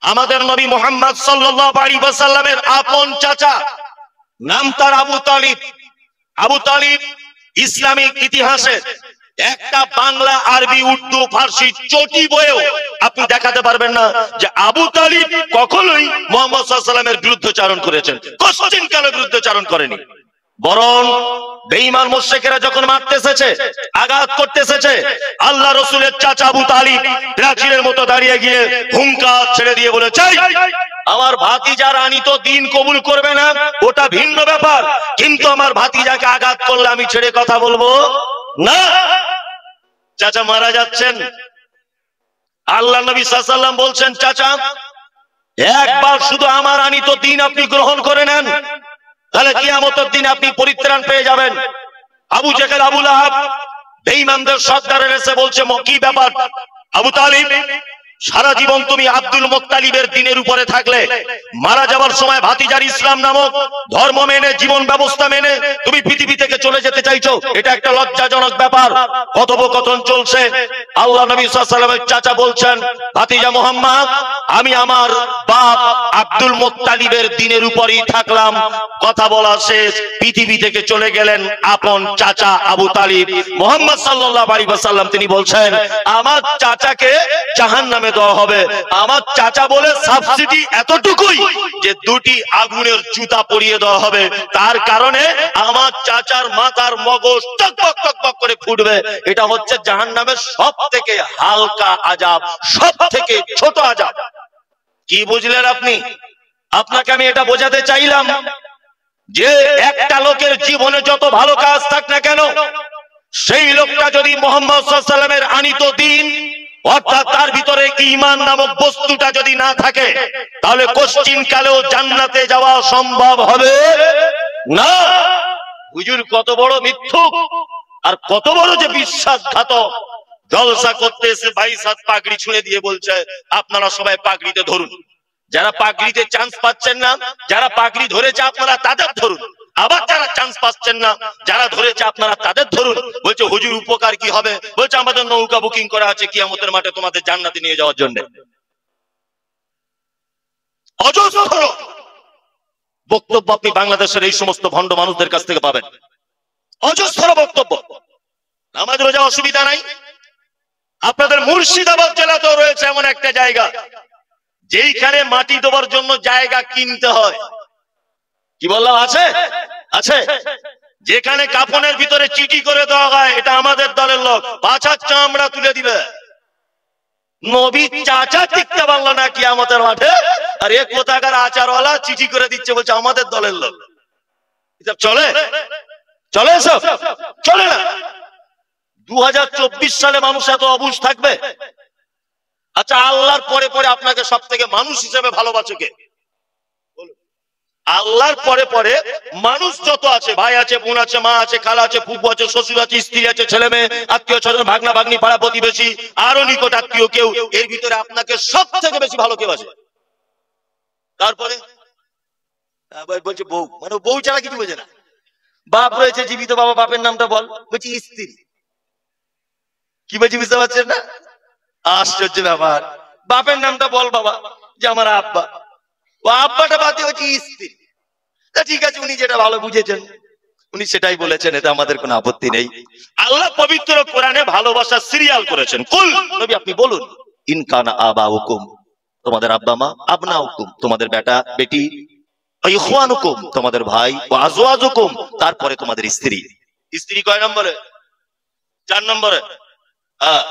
আমাদের নবী মুহাম্মদ সাল্লাল্লাহু আলাইহি ওয়াসাল্লামের আপন চাচা, নাম তার আবু তালিব। আবু তালিব ইসলামিক ইতিহাসের একটা বাংলা, আরবি, উর্দু, ফার্সি চটি বইয়েও আপনি দেখাতে পারবেন না যে আবু তালিব কখনোই মুহাম্মদ সাল্লাল্লাহু আলাইহি ওয়াসাল্লামের বিরুদ্ধচারণ করেছেন। কোশ্চেন কেন বিরুদ্ধচারণ করেনি? বরং বেঈমান মুশরিকেরা যখন মারতে এসেছে, আঘাত করতে এসেছে, আল্লাহ রাসূলের চাচা আবু তালিব প্রাচীরের মতো দাঁড়িয়ে গিয়ে হুঙ্কার ছেড়ে দিয়ে বলেছে, আমার ভাতিজা রানী তো দিন কবুল করবে না, ওটা ভিন্ন ব্যাপার, কিন্তু আমার ভাতিজাকে আঘাত করলে আমি ছেড়ে কথা বলবো না। চাচা মারা যাচ্ছেন, আল্লাহ নবী সাল্লাল্লাহু আলাইহি ওয়াসাল্লাম বলছেন, চাচা একবার শুধু আমার আনিত দিন আপনি গ্রহণ করে নেন, তাহলে কিয়ামতের দিন আপনি পরিত্রাণ পেয়ে যাবেন। আবু জেহেল, আবু লাহাব বেঈমানদের সর্দারের এসে বলছে, কি ব্যাপার আবু তালিব, সারা জীবন তুমি আব্দুল মুত্তালিবের দিনের উপরে থাকলে, মারা যাবার সময় ভাতিজার ইসলাম নামক ধর্ম মেনে, জীবন ব্যবস্থা মেনে তুমি পৃথিবী থেকে চলে যেতে চাইছো, এটা একটা লজ্জাজনক ব্যাপার। কথোপকথন চলছে, আল্লাহ নবী সাল্লাল্লাহু আলাইহি ওয়াসাল্লামের চাচা বলছেন, ভাতিজা মুহাম্মদ, আমি আমার বাপ আব্দুল মুত্তালিবের দিনের উপরেই থাকলাম। কথা বলা শেষ, পৃথিবী থেকে চলে গেলেন আপন চাচা আবু তালিব। মুহাম্মদ সাল্লাল্লাহু আলাইহি ওয়াসাল্লাম তিনি বলছেন, আমার চাচাকে জাহান্নামে দেওয়া হবে। আমার চাচা বলে সাবসিডি এতটুকুই যে দুটি আগুনের জুতা পরিয়ে দেওয়া হবে, তার কারণে আমার চাচার মাথার মগজ টকবক টকবক করে ফুটবে। এটা হচ্ছে জাহান্নামের সব থেকে হালকা আযাব, সব থেকে ছোট আযাব। কি বুঝলেন আপনি? আপনাকে আমি এটা বোঝাতে চাইলাম যে একটা লোকের জীবনে যত ভালো কাজ থাক না কেন, সেই লোকটা যদি মুহাম্মদ সাল্লাল্লাহু আলাইহি ওয়াসাল্লামের আনিত দ্বীন অর্থাৎ তার ভিতরে ঈমান নামক বস্তুটা যদি না থাকে, তাহলে কোশ্চিন কালেও জান্নাতে যাওয়া সম্ভব হবে না। হুজুর কত বড় মিথ্যুক আর কত বড় যে বিশ্বাসঘাতক। জলসা করতে এসে 22 হাত পাগড়ি ছুঁড়ে দিয়ে বলছে, আপনারা সবাই পাগড়িতে ধরুন। যারা পাগড়িতে চান্স পাচ্ছেন না, যারা পাগড়ি ধরেছে আপনারা তাদের ধরুন। আবার যারা চান্স পাচ্ছেন না, যারা ধরেছে আপনারা তাদের ধরুন। বলছে হুজুর উপকার কি হবে? বলছে আমাদের নৌকা বুকিং করা আছে কিয়ামতের মাঠে তোমাদের জান্নাতে নিয়ে যাওয়ার জন্য। অজস্র বক্তব্য আপনি বাংলাদেশের এই সমস্ত ভণ্ড মানুষদের কাছ থেকে পাবেন, অজস্র বক্তব্য। নামাজ রোজা অসুবিধা নাই। আপনাদের মুর্শিদাবাদ জেলাতেও রয়েছে এমন একটা জায়গা যেইখানে মাটি দেওয়ার জন্য জায়গা কিনতে হয়। কি বললাম? আছে, আছে। যেখানে কাফনের ভিতরে চিঠি করে দেওয়া হয়, এটা আমাদের দলের লোক, পাছার চামড়া তুলে দিবে। নবী চাচা টিকতে পারলো না কিয়ামতের মাঠে, আর এক কোথাকার আচারওয়ালা চিঠি করে দিচ্ছে, বলছে আমাদের দলের লোক। এসব চলে? চলে? এসব চলে না। 2024 সালে মানুষ এত অবুঝ থাকবে? আচ্ছা, আল্লাহর পরে পরে আপনাকে সব থেকে মানুষ হিসেবে ভালোবাসে কে? আল্লাহর পরে পরে মানুষ যত আছে, ভাই আছে, বোন আছে, মা আছে, খালা আছে, ফুফু আছে, শ্বশুর আছে, স্ত্রী আছে, ছেলে মেয়ে, আত্মীয় স্বজন, ভাগনা ভাগ্নি, পাড়া প্রতিবেশী, আরো নিকট আত্মীয় কেউ, এর ভিতরে আপনাকে সব থেকে বেশি ভালো কেউ আছে? তারপরে বলছে বউ, মানে বউ ছাড়া কিছু বোঝে না। বাপ রয়েছে জীবিত, বাবা, বাপের নামটা বল, বলছি স্ত্রী। কি বলছি বুঝতে পারছেন না? আশ্চর্য ব্যাপার। বাপের নামটা বল বাবা, যে আমার আব্বা। ও আব্বাটা বাদ দিয়ে হচ্ছে স্ত্রী। তা ঠিক আছে, উনি যেটা ভালো বুঝেছেন উনি সেটাই বলেছেন, এটা আমাদের কোনো আপত্তি নেই। আল্লাহ পবিত্র কোরআনে ভালোবাসা সিরিয়াল করেছেন। কুল, নবী আপনি বলুন, ইন কানা আবাউকুম, তোমাদের আব্বা মা, আবনাউকুম, তোমাদের বেটা বেটি, ইখওয়ানুকুম, তোমাদের ভাই, ওয়া আজওয়াজুকুম, তারপরে তোমাদের স্ত্রী। স্ত্রী কয় নম্বরে? 4 নম্বরে।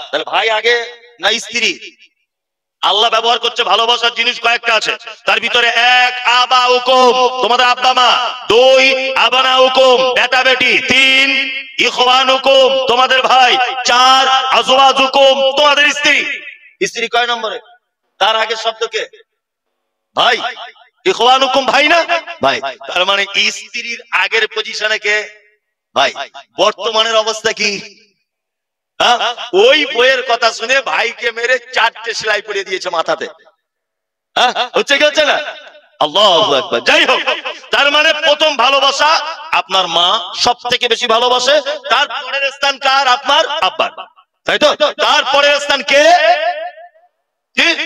তাহলে ভাই আগে না স্ত্রী? আল্লাহ ব্যবহার করছে ভালোবাসার জিনিস কয়েকটা আছে, তার ভিতরে 1 আবাউকুম, তোমাদের আব্বা মা, 2 আবনাউকুম, বেটা বেটি, 3 ইখওয়ানুকুম, তোমাদের ভাই, 4 আজওয়াজুকুম, তোমাদের স্ত্রী। স্ত্রী কয় নম্বরে? তার আগের শব্দ কে? ভাই। ইখওয়ানুকুম ভাই না ভাই, তার মানে স্ত্রীর আগের পজিশনে কে ভাই? বর্তমানের অবস্থা কি? ওই বইয়ের কথা শুনে ভাইকে মেরে 4টে সেলাই পরিয়ে দিয়েছে মাথাতে। হচ্ছে কি হচ্ছে না? আল্লাহু আকবার। যাই হোক, তার মানে প্রথম ভালোবাসা আপনার মা সব থেকে বেশি ভালোবাসে, তারপরের স্থান কার? আপনার আব্বার, তাই তো? তারপরের স্থান কে?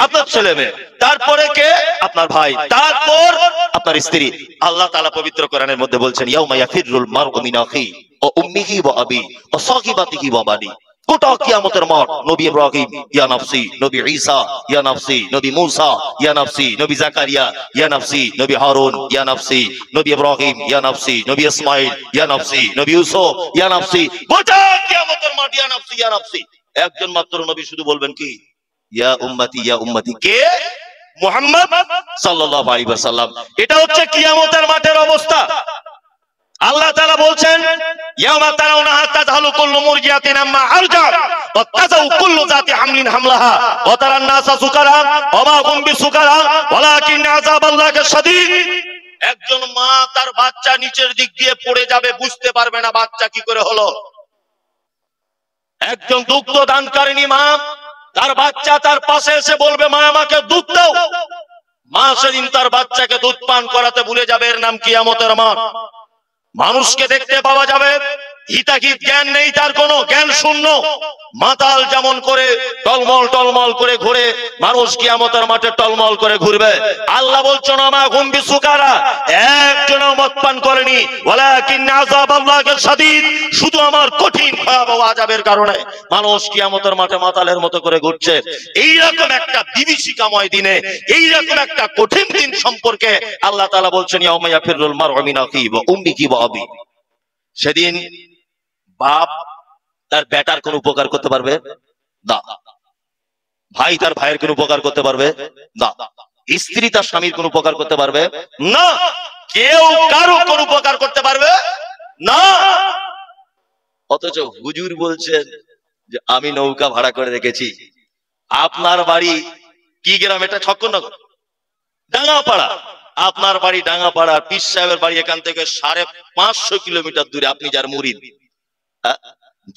আপনার ছেলে মেয়ে, তারপরে কে? আপনার ভাই, তারপর আপনার স্ত্রী। আল্লাহ তাআলা পবিত্র কোরআনের মধ্যে বলছেন, ইয়াউমা ইয়াফিরুল মারউ মিন আখিহি ওয়া উম্মিহি ওয়া আবি ওয়া সাহিবাতিহি ওয়া বানি। গোটা কিয়ামতের মাঠ, নবী ইব্রাহিম ইয়া নাফসি, নবী ঈসা ইয়া নাফসি, নবী মূসা ইয়া নাফসি, নবী জাকারিয়া ইয়া নাফসি, নবী হারুন ইয়া নাফসি, নবী ইব্রাহিম ইয়া নাফসি, নবী ইসমাঈল ইয়া নাফসি, নবী ইউসুফ ইয়া নাফসি। গোটা কিয়ামতের মাঠ ইয়া নাফসি ইয়া নাফসি। একজন মাত্র নবী শুধু বলবেন কি? ইয়া উম্মতি ইয়া উম্মতি। কে? মুহাম্মদ সাল্লাল্লাহু আলাইহি ওয়াসাল্লাম। এটা হচ্ছে কিয়ামতের মাঠের অবস্থা। আল্লাহ তাআলা বলছেন, ইয়াওমা তারাউনাহা তাযহালু কুল্লু মুরজিআতিন আম্মা আরজাত ওয়া তাযাউ কুল্লু যাতি হামলিন হামলাহা ওয়া তারান নাসা সুকারা ওয়া মা হুম বিসুকারা ওয়ালাকিন আযাবাল্লাহি শাদীদ। একজন মা তার বাচ্চা নিচের দিক দিয়ে পড়ে যাবে, বুঝতে পারবে না বাচ্চা কি করে হলো। একজন দুগ্ধ দানকারিনী মা, তার বাচ্চা তার পাশে এসে বলবে, মা আমাকে দুধ দাও। মা সেদিন তার বাচ্চাকে দুধ পান করাতে ভুলে যাবে। এর নাম কিয়ামতের মাঠ। মানুষকে দেখতে পাওয়া যাবে, হিতাহিত জ্ঞান নেই, তার কোনো জ্ঞান শূন্য, মাতাল যেমন করে টলমল টলমল করে ঘুরে, মানুষ কিয়ামতের মাঠে টলমল করে ঘুরবে। আল্লাহ বলছেন, আমা হুম বিসুকারা, একজনও মদ পান করেনি, ওয়ালাকিন আযাবাল্লাহি শাদীদ, শুধু আমার কঠিন ভয়াবহ আযাবের কারণে মানুষ কিয়ামতের মাঠে মাতালের মতো করে ঘুরছে। এইরকম একটা বিভীষিকাময় দিনে, এইরকম একটা কঠিন দিন সম্পর্কে আল্লাহ তাআলা বলছেন, ইয়াউমা ইয়াফিরুল মারউ মিন আখিহি ওয়া উম্মিহি ওয়া আবি। সেদিন বাপ তার বেটার কোন উপকার করতে পারবে না, ভাই তার ভাইয়ের কোন উপকার করতে পারবে না, স্ত্রী তার স্বামীর কোন উপকার করতে পারবে না, কেউ কারো কোন উপকার করতে পারবে না। অথচ হুজুর বলছেন যে আমি নৌকা ভাড়া করে রেখেছি। আপনার বাড়ি কি গ্রাম? এটা ছক্কনগর, ডাঙ্গাপাড়া। আপনার বাড়ি ডাঙ্গাপাড়া, পীর সাহেবের বাড়ি এখান থেকে 550 কিলোমিটার দূরে। আপনি যার মুরিদ,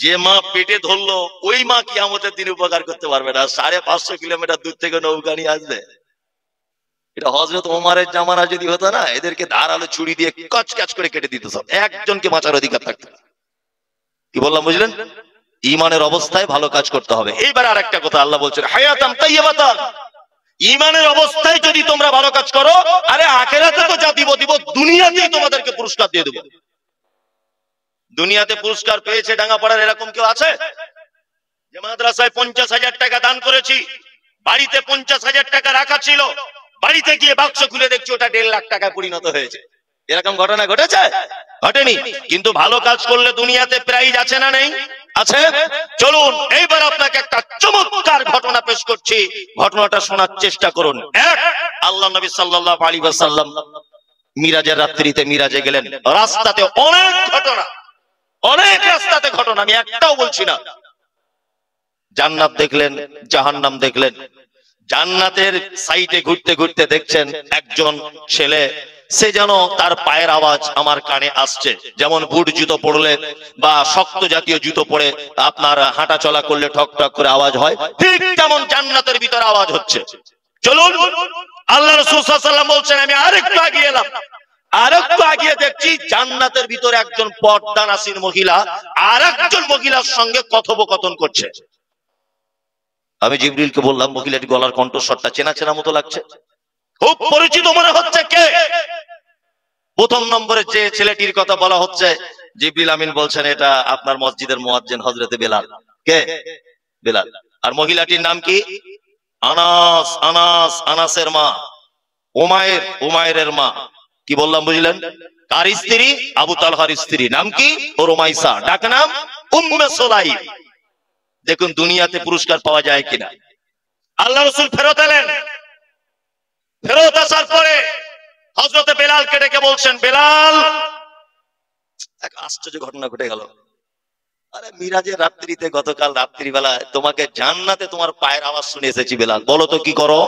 যে মা পেটে ধরলো ওই মা কিয়ামতের দিন উপকার করতে পারবে না। 550 কিলোমিটার দূর থেকে নৌকা নিয়ে আসবে। এটা হযরত ওমরের জামানা যদি হতো না, এদেরকে ধারালো ছুরি দিয়ে কচকচ করে কেটে দিত সব, একজনকে বাঁচার অধিকার থাকতো। কি বললাম বুঝলেন? ঈমানের অবস্থায় ভালো কাজ করতে হবে। এইবার আরেকটা কথা আল্লাহ বলছেন, হায়াতান তাইয়্যিবাতান। ঈমানের অবস্থায় যদি তোমরা ভালো কাজ করো, আরে আখিরাতে তো যা দিব, দুনিয়াতেই তোমাদেরকে পুরস্কার দিয়ে দেব। দুনিয়াতে পুরস্কার পেয়েছে ডাঙ্গাপাড়ার এরকম কেউ আছে? যে মাদ্রাসায় 50,000 টাকা দান করেছি, বাড়িতে 50,000 টাকা রাখা ছিল, বাড়িতে গিয়ে বাক্স খুলে দেখছি ওটা 1.5 লাখ টাকায় পরিণত হয়েছে। এরকম ঘটনা ঘটেছে? ঘটেনি। কিন্তু ভালো কাজ করলে দুনিয়াতে প্রাইজ আছে না নেই? আছে। চলুন এইবার আপনাকে একটা চমৎকার ঘটনা পেশ করছি, ঘটনাটা শোনার চেষ্টা করুন। এক, আল্লাহ নবী সাল্লাল্লাহু আলাইহি ওয়াসাল্লাম মিরাজের রাত্রিতে মিরাজে গেলেন। রাস্তাতে অনেক ঘটনা, অনেক রাস্তাতে ঘটনা, আমি একটাও বলছি না। জান্নাত দেখলেন, জাহান্নাম দেখলেন। জান্নাতের সাইডে ঘুরতে ঘুরতে দেখছেন একজন ছেলে, সে যেন তার পায়ের আওয়াজ আমার কানে আসছে। যেমন বুট জুতো পরলে বা শক্ত জাতীয় জুতো পরে আপনার হাঁটা চলা করলে ঠক ঠক করে আওয়াজ হয়, ঠিক তেমন জান্নাতের ভিতরে আওয়াজ হচ্ছে। চলুন, আল্লাহ রাসূল সাল্লাল্লাহু আলাইহি ওয়াসাল্লাম বলছেন, আমি আরেকটু আগিয়ে এলাম, আরেকটু আগিয়ে দেখছি জান্নাতের ভিতরে একজন পর্দানাসীন মহিলা আরেকজন মহিলার সঙ্গে কথোপকথন করছে। আমি জিবরিলকে বললাম, মহিলাটি গলার কণ্ঠস্বরটা চেনা চেনা মতো লাগছে, খুব পরিচিত মনে হচ্ছে। কে? প্রথম নম্বরে যে ছেলেটির কথা বলা হচ্ছে, জিবরিল আমিন বলছেন, এটা আপনার মসজিদের মুয়াজ্জিন হযরতে বেলাল। কে? বেলাল। আর মহিলাটির নাম কি? আনাস। আনাস, আনাসের মা। উমাইর, উমাইরের মা। কি বললাম বুঝলেন? কার স্ত্রী? আবু তালহার স্ত্রী। নাম কি? রুমাইসা। ডাক নাম উম্মে সুলাইম। দেখুন দুনিয়াতে পুরস্কার পাওয়া যায় কিনা। আল্লাহ রাসূল ফেরত এলেন। ফেরত আসার পরে হযরতে বেলালকে ডেকে বলছেন, বেলাল, এক আশ্চর্য ঘটনা ঘটে গেল। আরে মিরাজের রাত্রিতে, গতকাল রাত্রিবেলায় তোমাকে জান্নাতে তোমার পায়ের আওয়াজ শুনে এসেছি বেলাল, বলো তো কি করো?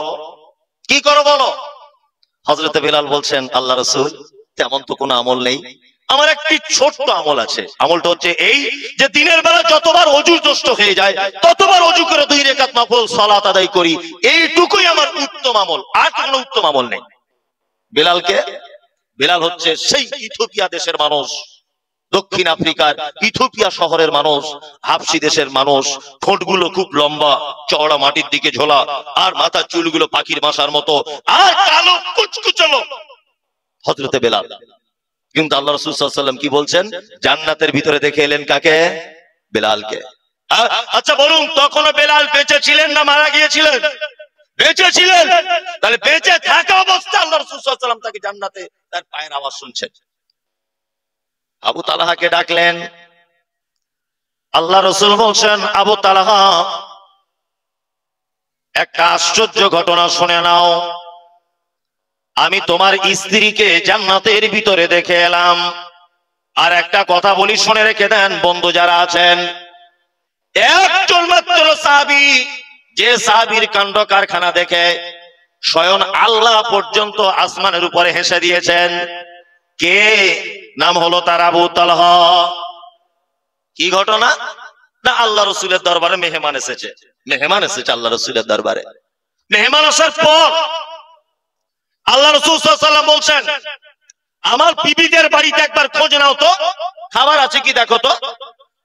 কি করো বলো? হযরত বেলাল বলছেন, আল্লাহ রাসূল তেমন তো কোনো আমল নেই, আমার একটি ছোট্ট আমল আছে। আমলটা হচ্ছে এই যে দিনের বেলা যতবার অজু নষ্ট হয়ে যায় ততবার অজু করে 2 রাকাত নফল সালাত আদায় করি, এইটুকুই আমার উত্তম আমল, আর কোনো উত্তম আমল নেই। বেলালকে, বেলাল হচ্ছে সেই ইথিওপিয়া দেশের মানুষ, দক্ষিণ আফ্রিকার ইথিওপিয়া শহরের মানুষ, হাবশি দেশের মানুষ, ঠোঁটগুলো খুব লম্বা চওড়া মাটির দিকে ঝোলা, আর মাথার চুলগুলো পাখির বাসার মতো, আর কালো কুচকুচলো হযরতে বেলাল। কিন্তু আল্লাহ রাসূল সাল্লাল্লাহু আলাইহি ওয়াসাল্লাম কি বলছেন? জান্নাতের ভিতরে দেখে এলেন কাকে? বেলালকে। আচ্ছা বলুন, তখনও বেলাল বেঁচে ছিলেন না মারা গিয়েছিলেন? বেঁচে ছিলেন। তাহলে বেঁচে থাকা অবস্থায় আল্লাহ রাসূল সাল্লাল্লাহু আলাইহি ওয়াসাল্লাম তাকে জান্নাতে তার পায়ের আওয়াজ শুনছেন। আবু তালহাকে ডাকলেন। আল্লাহ রাসূল বলছেন, আবু তালহা, একটা আশ্চর্য ঘটনা শুনে নাও। আমি তোমার স্ত্রীকে জান্নাতের ভিতরে দেখে এলাম। আর একটা কথা বলি, শুনে রেখে দেন বন্ধু যারা আছেন, একজন মাত্র সাহাবী, যে সাহাবীর কাণ্ড কারখানা দেখে স্বয়ং আল্লাহ পর্যন্ত আসমানের উপরে হেসে দিয়েছেন। কে? নাম হলো তার আবু তালহা। কি ঘটনা? না, আল্লাহ রাসূলের দরবারে মেহমান এসেছে। মেহমান এসেছে আল্লাহ রাসূলের দরবারে। মেহমান আসার পর আল্লাহ রাসূল সাল্লাল্লাহু আলাইহি ওয়াসাল্লাম বলছেন, আমার বিবিদের বাড়িতে একবার খোঁজ নাও তো, খাবার আছে কি দেখো তো।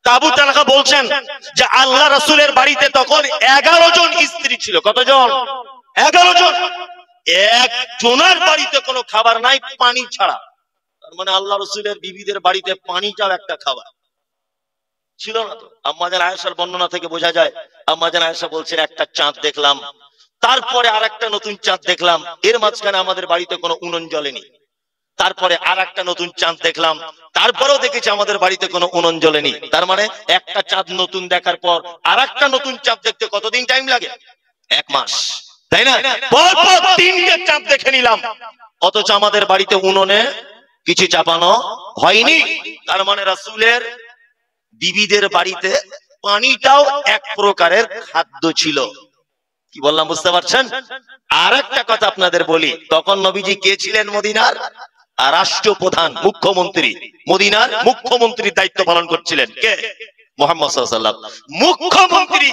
আবু তালহা বলছেন যে আল্লাহ রাসূলের বাড়িতে তখন 11 জন স্ত্রী ছিল। কতজন? 11 জন। একজনের বাড়িতে কোনো খাবার নাই পানি ছাড়া। তার মানে আল্লাহ রাসূলের বিবিদের বাড়িতে পানিটাও একটা খাবার ছিল না তো। আম্মা জান আয়েশার বর্ণনা থেকে বোঝা যায়, আম্মা জান আয়েশা বলছেন, একটা চাঁদ দেখলাম, তারপরে আরেকটা নতুন চাঁদ দেখলাম, এর মাঝখানে আমাদের বাড়িতে কোনো উনুন জ্বলেনি। তারপরে আরেকটা নতুন চাঁদ দেখলাম, তারপরেও দেখেছি আমাদের বাড়িতে কোনো উনুন জ্বলেনি। তার মানে একটা চাঁদ নতুন দেখার পর আরেকটা নতুন চাঁদ দেখতে কতদিন টাইম লাগে? 1 মাস, তাই না? পরপর 3টে চাঁদ দেখে নিলাম, অথচ আমাদের বাড়িতে উনুনে কিছু চাপানো হয়নি। তার মানে রাসূলের বিবিদের বাড়িতে পানিটাও এক প্রকারের খাদ্য ছিল। কি বললাম বুঝতে পারছেন? আর একটা কথা আপনাদের বলি, তখন নবীজি কে ছিলেন? মদিনার রাষ্ট্রপ্রধান, মুখ্যমন্ত্রী। মদিনার মুখ্যমন্ত্রীর দায়িত্ব পালন করছিলেন কে? মুহাম্মদ সাল্লাল্লাহু আলাইহি ওয়াসাল্লাম। মুখ্যমন্ত্রী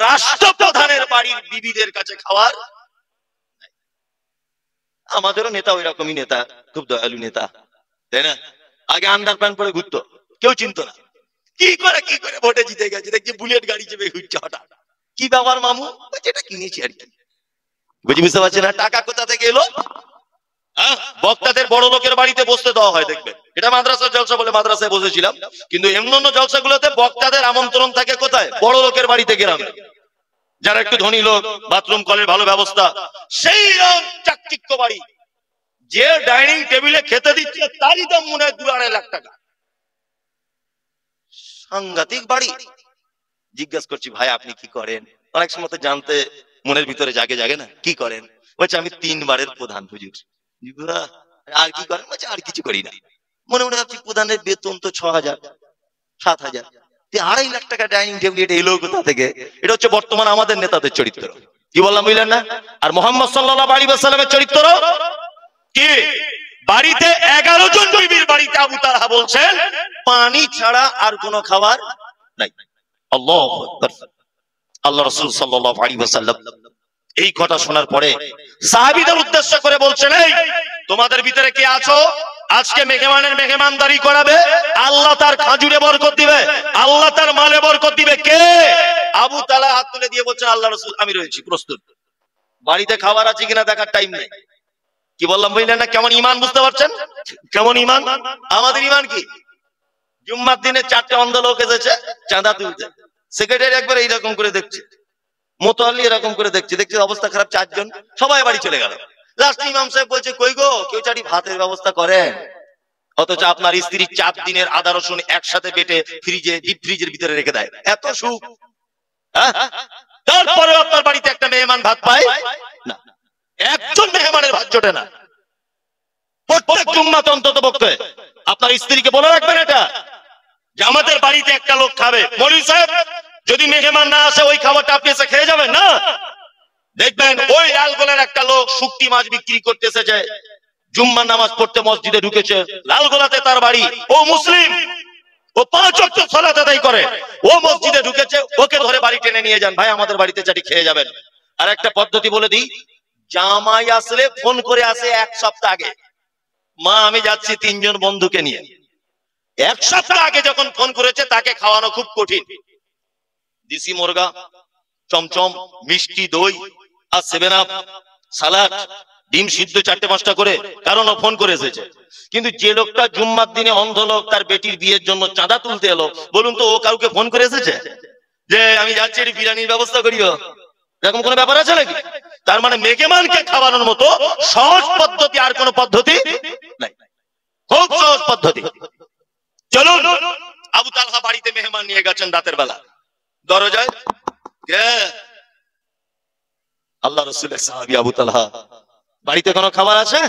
রাষ্ট্রপ্রধানের বাড়ির বিবিদের কাছে খাওয়ার। আমাদেরও নেতা ওই রকমই নেতা, খুব দয়ালু নেতা, তাই না? আগে আন্ডারপ্যান্ট পরে ঘুরতো, কেউ চিনতো না। কি করে ভোটে জিতে গেছে, দেখছি বুলেট গাড়ি চেপে ঘুরছে হঠাৎ। কি ব্যাপার মামু? এটা কিনেছি আর কি। বুঝতে পারছি না, টাকা কোথা থেকে এলো? বক্তাদের বড় লোকের বাড়িতে বসতে দেওয়া হয়, দেখবেন। এটা মাদ্রাসার জলসা বলে মাদ্রাসায় বসেছিলাম, কিন্তু অন্যান্য জলসাগুলোতে বক্তাদের আমন্ত্রণ থাকে কোথায়? বড় লোকের বাড়িতে, গ্রামে, যারা একটু ধনী লোক, বাথরুম কলের ভালো ব্যবস্থা, সেই চাকচিক্য বাড়ি। যে ডাইনিং টেবিলে খেতে দিচ্ছে তারই দাম মনে হয় 2-2.5 লাখ টাকা। সাংঘাতিক বাড়ি। জিজ্ঞাসা করছি, ভাই আপনি কি করেন? অনেক সময় তো জানতে মনের ভিতরে জাগে না, কি করেন? বলছে আমি 3 বারের প্রধান হুজুর। আর কি করেন? বলছে আর কিছু করি না। মনে মনে ভাবছি, প্রধানের বেতন তো 6,000 7,000, 2.5 লাখ টাকা ডাইনিং টেবিল, এটা এলো কোথা থেকে? এটা হচ্ছে বর্তমান আমাদের নেতাদের চরিত্র। কি বললাম বুঝলেন না? আর মুহাম্মদ সাল্লাল্লাহু আলাইহি ওয়াসাল্লামের চরিত্র কি? বাড়িতে 11 জন বিবির বাড়িতে আবু তালহা বলছেন পানি ছাড়া আর কোনো খাবার নাই। আল্লাহু আকবার। আল্লাহ রাসূল সাল্লাল্লাহু আলাইহি ওয়াসাল্লাম এই কথা শোনার পরে সাহাবীদের উদ্দেশ্য করে বলছেন, এই তোমাদের ভিতরে কে আছো আজকে মেহমানের মেহমানদারি করাবে? আল্লাহ তার খাজুরে বরকত দিবে, আল্লাহ তার মালে বরকত দিবে। কে? আবু তালহা হাত তুলে দিয়ে বলছেন, আল্লাহ রাসূল আমি রয়েছি প্রস্তুত। বাড়িতে খাবার আছে কিনা দেখার টাইম নেই। কি বললাম বুঝলেন না? কেমন ইমান, বুঝতে পারছেন? কেমন ইমান? আমাদের ইমান কি? জুম্মার দিনে 4টে অন্ধ লোক এসেছে চাঁদা তুলতে, সেক্রেটারি একবার এইরকম করে দেখছে, মোতাল্লি এরকম করে দেখছে, অবস্থা খারাপ, 4 জন সবাই বাড়ি চলে গেল। লাস্ট ইমাম সাহেব বলছে, কই গো, কেউ চাটি ভাতের ব্যবস্থা করেন? অথচ আপনার স্ত্রী 4 দিনের আদা রসুন একসাথে বেটে ফ্রিজে, ডিপ ফ্রিজের ভিতরে রেখে দেয়, এত সুখ। তারপরে আপনার বাড়িতে একটা মেহমান ভাত পায় না, একজন মেহমানের ভাত জোটে না। প্রত্যেক জুম্মাতে অন্তত পক্ষে আপনার স্ত্রীকে বলে রাখবেন এটা, যে আমাদের বাড়িতে একটা লোক খাবে। মৌলভী সাহেব, যদি মেহমান না আসে ওই খাবারটা আপনি এসে খেয়ে যাবেন না? দেখবেন ওই লালগোলার একটা লোক শুকটি মাছ বিক্রি করতে এসেছে, জুম্মার নামাজ পড়তে মসজিদে ঢুকেছে, লালগোলাতে তার বাড়ি, ও মুসলিম, ও 5 ওয়াক্ত সালাত আদায় করে, ও মসজিদে ঢুকেছে, ওকে ধরে বাড়ি টেনে নিয়ে যান, ভাই আমাদের বাড়িতে চাটি খেয়ে যাবেন। আর একটা পদ্ধতি বলে দিই, জামাই আসলে ফোন করে আসে 1 সপ্তাহ আগে, মা আমি যাচ্ছি 3 জন বন্ধুকে নিয়ে। 1 সপ্তাহ আগে যখন ফোন করেছে তাকে খাওয়ানো খুব কঠিন। দেশি মুরগা, চমচম, মিষ্টি দই আর 7 আপ, সালাড, ডিম সিদ্ধ 4-5টা করে, কারণ ও ফোন করে এসেছে। কিন্তু যে লোকটা জুম্মার দিনে অন্ধ লোক, তার বেটির বিয়ের জন্য চাঁদা তুলতে এলো, বলুন তো ও কাউকে ফোন করে এসেছে যে আমি যাচ্ছি একটু বিরিয়ানির ব্যবস্থা করিও? এরকম কোনো ব্যাপার আছে নাকি? তার মানে মেহমানকে খাওয়ানোর মতো সহজ পদ্ধতি আর কোন পদ্ধতি নাই, খুব সহজ পদ্ধতি। চলুন, আবু তালহা বাড়িতে মেহমান নিয়ে গেছেন রাতের বেলা, দরজায় কে? আল্লাহ রাসূলের সাহাবী আবু তালহা। বাড়িতে কোনো খাবার আছে?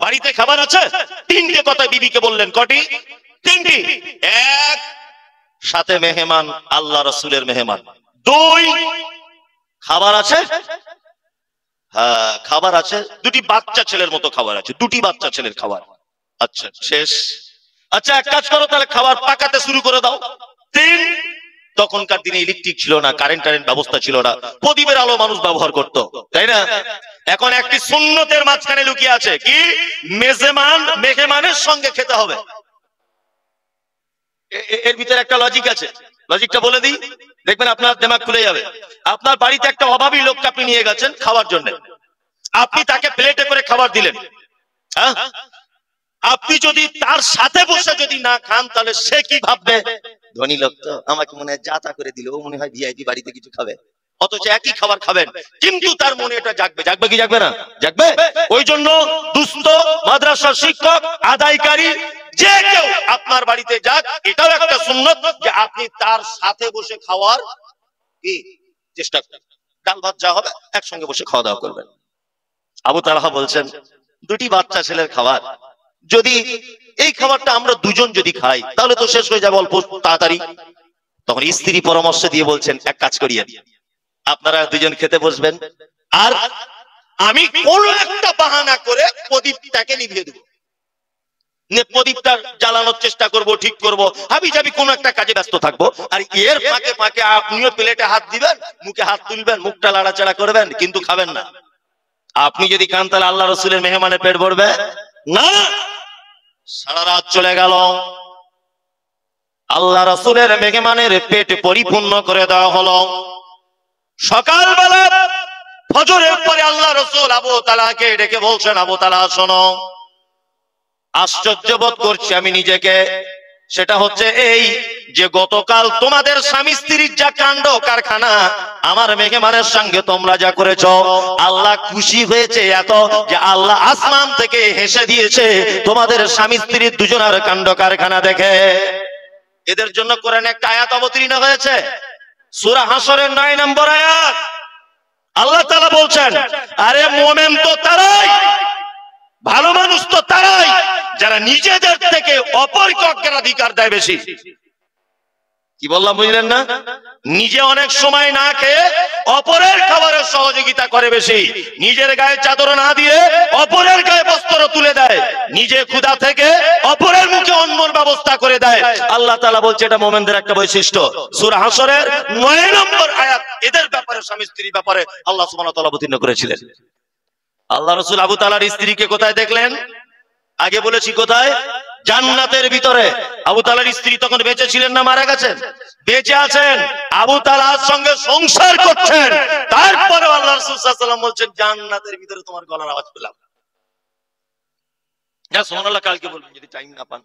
বাড়িতে খাবার আছে? 3টে কথা বিবিকে বললেন। কটি? 3টি। 1, সাথে মেহমান, আল্লাহ রাসূলের মেহমান। 2, খাবার আছে? হ্যাঁ খাবার আছে, 2টি বাচ্চা ছেলের মতো খাবার আছে, 2টি বাচ্চা ছেলের খাবার। আচ্ছা শেষ। আচ্ছা এক কাজ করো তাহলে, খাবার পাকাতে শুরু করে দাও। 3, তখনকার দিনে ইলেকট্রিক ছিল না, কারেন্ট ব্যবস্থা ছিল না, প্রদীপের আলো মানুষ ব্যবহার করত, তাই না? এখন একটি সুন্নতের মাঝখানে লুকিয়ে আছে, কি? মেহমানের সঙ্গে খেতে হবে। এর ভিতরে একটা লজিক আছে, লজিকটা বলে দিই, দেখবেন আপনার দিমাগ খুলে যাবে। আপনার বাড়িতে একটা অভাবী লোককে আপনি নিয়ে গেছেন খাওয়ার জন্য, আপনি তাকে প্লেটে করে খাবার দিলেন, হ্যাঁ? আপনি যদি তার সাথে বসে যদি না খান, তাহলে সে কি ভাববে? ধনী লোক তো, আমাকে মনে হয় যা তা করে দিল, ও মনে হয় ভিআইপি বাড়িতে কিছু খাবে। অথচ একই খাবার খাবেন, কিন্তু তার মনে এটা জাগবে। জাগবে কি জাগবে না? জাগবে। ওই জন্য দুস্থ, মাদ্রাসার শিক্ষক, আদায়কারী যে কেউ আপনার বাড়িতে যাক, এটাও একটা সুন্নত যে আপনি তার সাথে বসে খাওয়ার কি চেষ্টা করবেন। ডাল ভাত যা হবে একসঙ্গে বসে খাওয়া দাওয়া করবেন। আবু তালহা বলছেন 2টি বাচ্চা ছেলের খাবার, যদি এই খাবারটা আমরা 2 জন যদি খাই তাহলে তো শেষ হয়ে যাবে অল্প তাড়াতাড়ি। তখন স্ত্রী পরামর্শ দিয়ে বলছেন, এক কাজ করিয়ে, আপনারা 2 জন খেতে বসবেন, আর আমি কোন একটা বাহানা করে প্রদীপটাকে নিভিয়ে দেব, প্রদীপটা জ্বালানোর চেষ্টা করব, ঠিক করব, হাবি যাবি কোন একটা কাজে ব্যস্ত থাকবো। আর এর ফাঁকে ফাঁকে আপনিও প্লেটে হাত দিবেন, মুখে হাত তুলবেন, মুখটা লাড়াচাড়া করবেন, কিন্তু খাবেন না। আপনি যদি খান তাহলে আল্লাহ রাসূলের মেহমানের পেট ভরবে না। সারা রাত চলে গেল, আল্লাহ রাসূলের মেহমানের পেট পরিপূর্ণ করে দেওয়া হলো। সকালবেলা ফজরের পরে আল্লাহ রাসূল আবু তালহাকে ডেকে বলছেন, আবু তালহা শোনো, আশ্চর্য বোধ করছি আমি নিজেকে। সেটা হচ্ছে এই যে গতকাল তোমাদের স্বামী স্ত্রীর যা কাণ্ড কারখানা, আমার মেহমানের সঙ্গে তোমরা যা করেছো, আল্লাহ খুশি হয়েছে এত যে আল্লাহ আসমান থেকে হেসে দিয়েছে তোমাদের স্বামী স্ত্রীর দুজনের কাণ্ড কারখানা দেখে। এদের জন্য কোরআনে একটা আয়াত অবতীর্ণ হয়েছে, সূরা হাসরের 9 নম্বর আয়াত। আল্লাহ তাআলা বলছেন, আরে মুমিন তো তারাই, ভালো মানুষ তো তারাই যারা নিজেদের থেকে অপরকে অগ্রাধিকার দেয় বেশি। কি বললাম বুঝলেন না? নিজে অনেক সময় না খেয়ে অপরের খাবারের সহযোগিতা করে বেশি, নিজের গায়ে চাদর না দিয়ে অপরের গায়ে বস্ত্র তুলে দেয়, নিজে ক্ষুধা থেকে অপরের মুখে অন্নর ব্যবস্থা করে দেয়। আল্লাহ তাআলা বলছে এটা মুমিনদের একটা বৈশিষ্ট্য। সূরা হাসরের 9 নম্বর আয়াত এদের ব্যাপারে, স্বামী স্ত্রীর ব্যাপারে আল্লাহ সুবহানাহু ওয়া তাআলা অবতীর্ণ করেছিলেন। আল্লাহ রাসূল আবু তালহার স্ত্রীকে কোথায় দেখলেন? আগে বলেছি কোথায়? জান্নাতের ভিতরে। আবু তালহার স্ত্রী তখন বেঁচে ছিলেন না মারা গেছেন? বেঁচে আছেন, আবু তালহার সঙ্গে সংসার করছেন। তারপরে আল্লাহ রাসূল সাল্লাল্লাহু আলাইহি ওয়াসাল্লাম বলছেন, জান্নাতের ভিতরে তোমার গলার আওয়াজ পেলাম। যা সুবহানাল্লাহ কালকে বলবেন যদি টাইম না পান।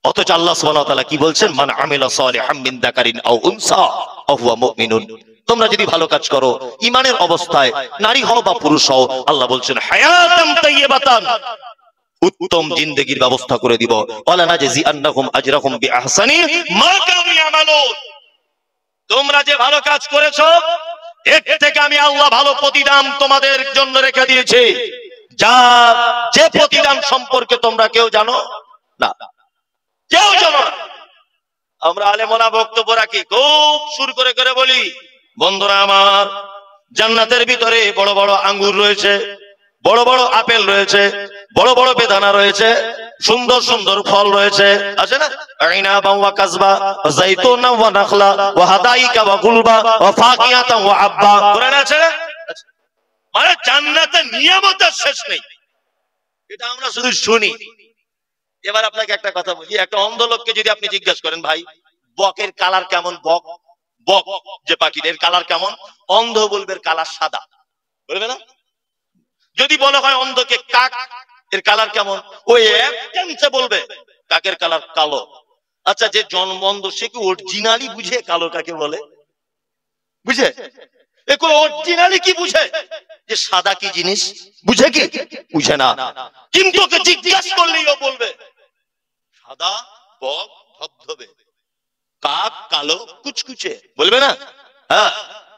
অথচ আল্লাহ সুবহানাহু ওয়া তাআলা কি বলছেন? মান আমিলা সালিহাম মিন যাকারিন আও উনসা ওয়া হুয়া মুমিনুন। তোমরা যদি ভালো কাজ করো ঈমানের অবস্থায়, নারী হও বা পুরুষ হও, আল্লাহ বলছেন হায়াতাম তাইয়্যিবাতান, উত্তম জিন্দেগীর ব্যবস্থা করে দিব। ওয়ালা নাজজি আন্নাহুম আজরাহুম বিআহসানি মা কানু ইয়ামালুন। তোমরা যে ভালো কাজ করেছো এর থেকে আমি আল্লাহ ভালো প্রতিদান তোমাদের জন্য রেখে দিয়েছি, যা যে প্রতিদান সম্পর্কে তোমরা কেউ জানো না, কেউ জানো না। আমরা আলেমরা বক্তব্য রাখি, খুব সুর করে করে বলি, বন্ধুরা আমার, জান্নাতের ভিতরে বড় বড় আঙ্গুর রয়েছে, বড় বড় আপেল রয়েছে, বড় বড় বেদানা রয়েছে, সুন্দর সুন্দর ফল রয়েছে, আছে না? আইনাবা ওয়া কাযবা ওয়া যাইতুনা ওয়া নাখলা ওয়া হাদাইকা ওয়া গুলবা ওয়া ফাকিহাতান ওয়া আব্বা, কোরআনে আছে না? মানে জান্নাতের নিয়ামতের শেষ নেই, এটা আমরা শুধু শুনি। এবার আপনাকে একটা কথা বলি, একটা অন্ধ লোককে যদি আপনি জিজ্ঞাসা করেন, ভাই বকের কালার কেমন, বক বক যে পাখির কালার কেমন, অন্ধ বলবে কালার সাদা, বলবে না? যদি বলা হয় অন্ধকে কাক এর কালার কেমন, ওই একদমসে বলবে কাকের কালার কালো। আচ্ছা, যে জন্ম অন্ধ সে কি অরিজিনালি বুঝে কালো কাকে বলে? বুঝে? অরিজিনালি কি বুঝে যে সাদা কি জিনিস? বুঝে কি? বুঝে না। কিন্তু ওকে জিজ্ঞাসা করলেই ও বলবে সাদা বক ধবধবে, কাক কালো কুচকুচে, বলবে না? হ্যাঁ,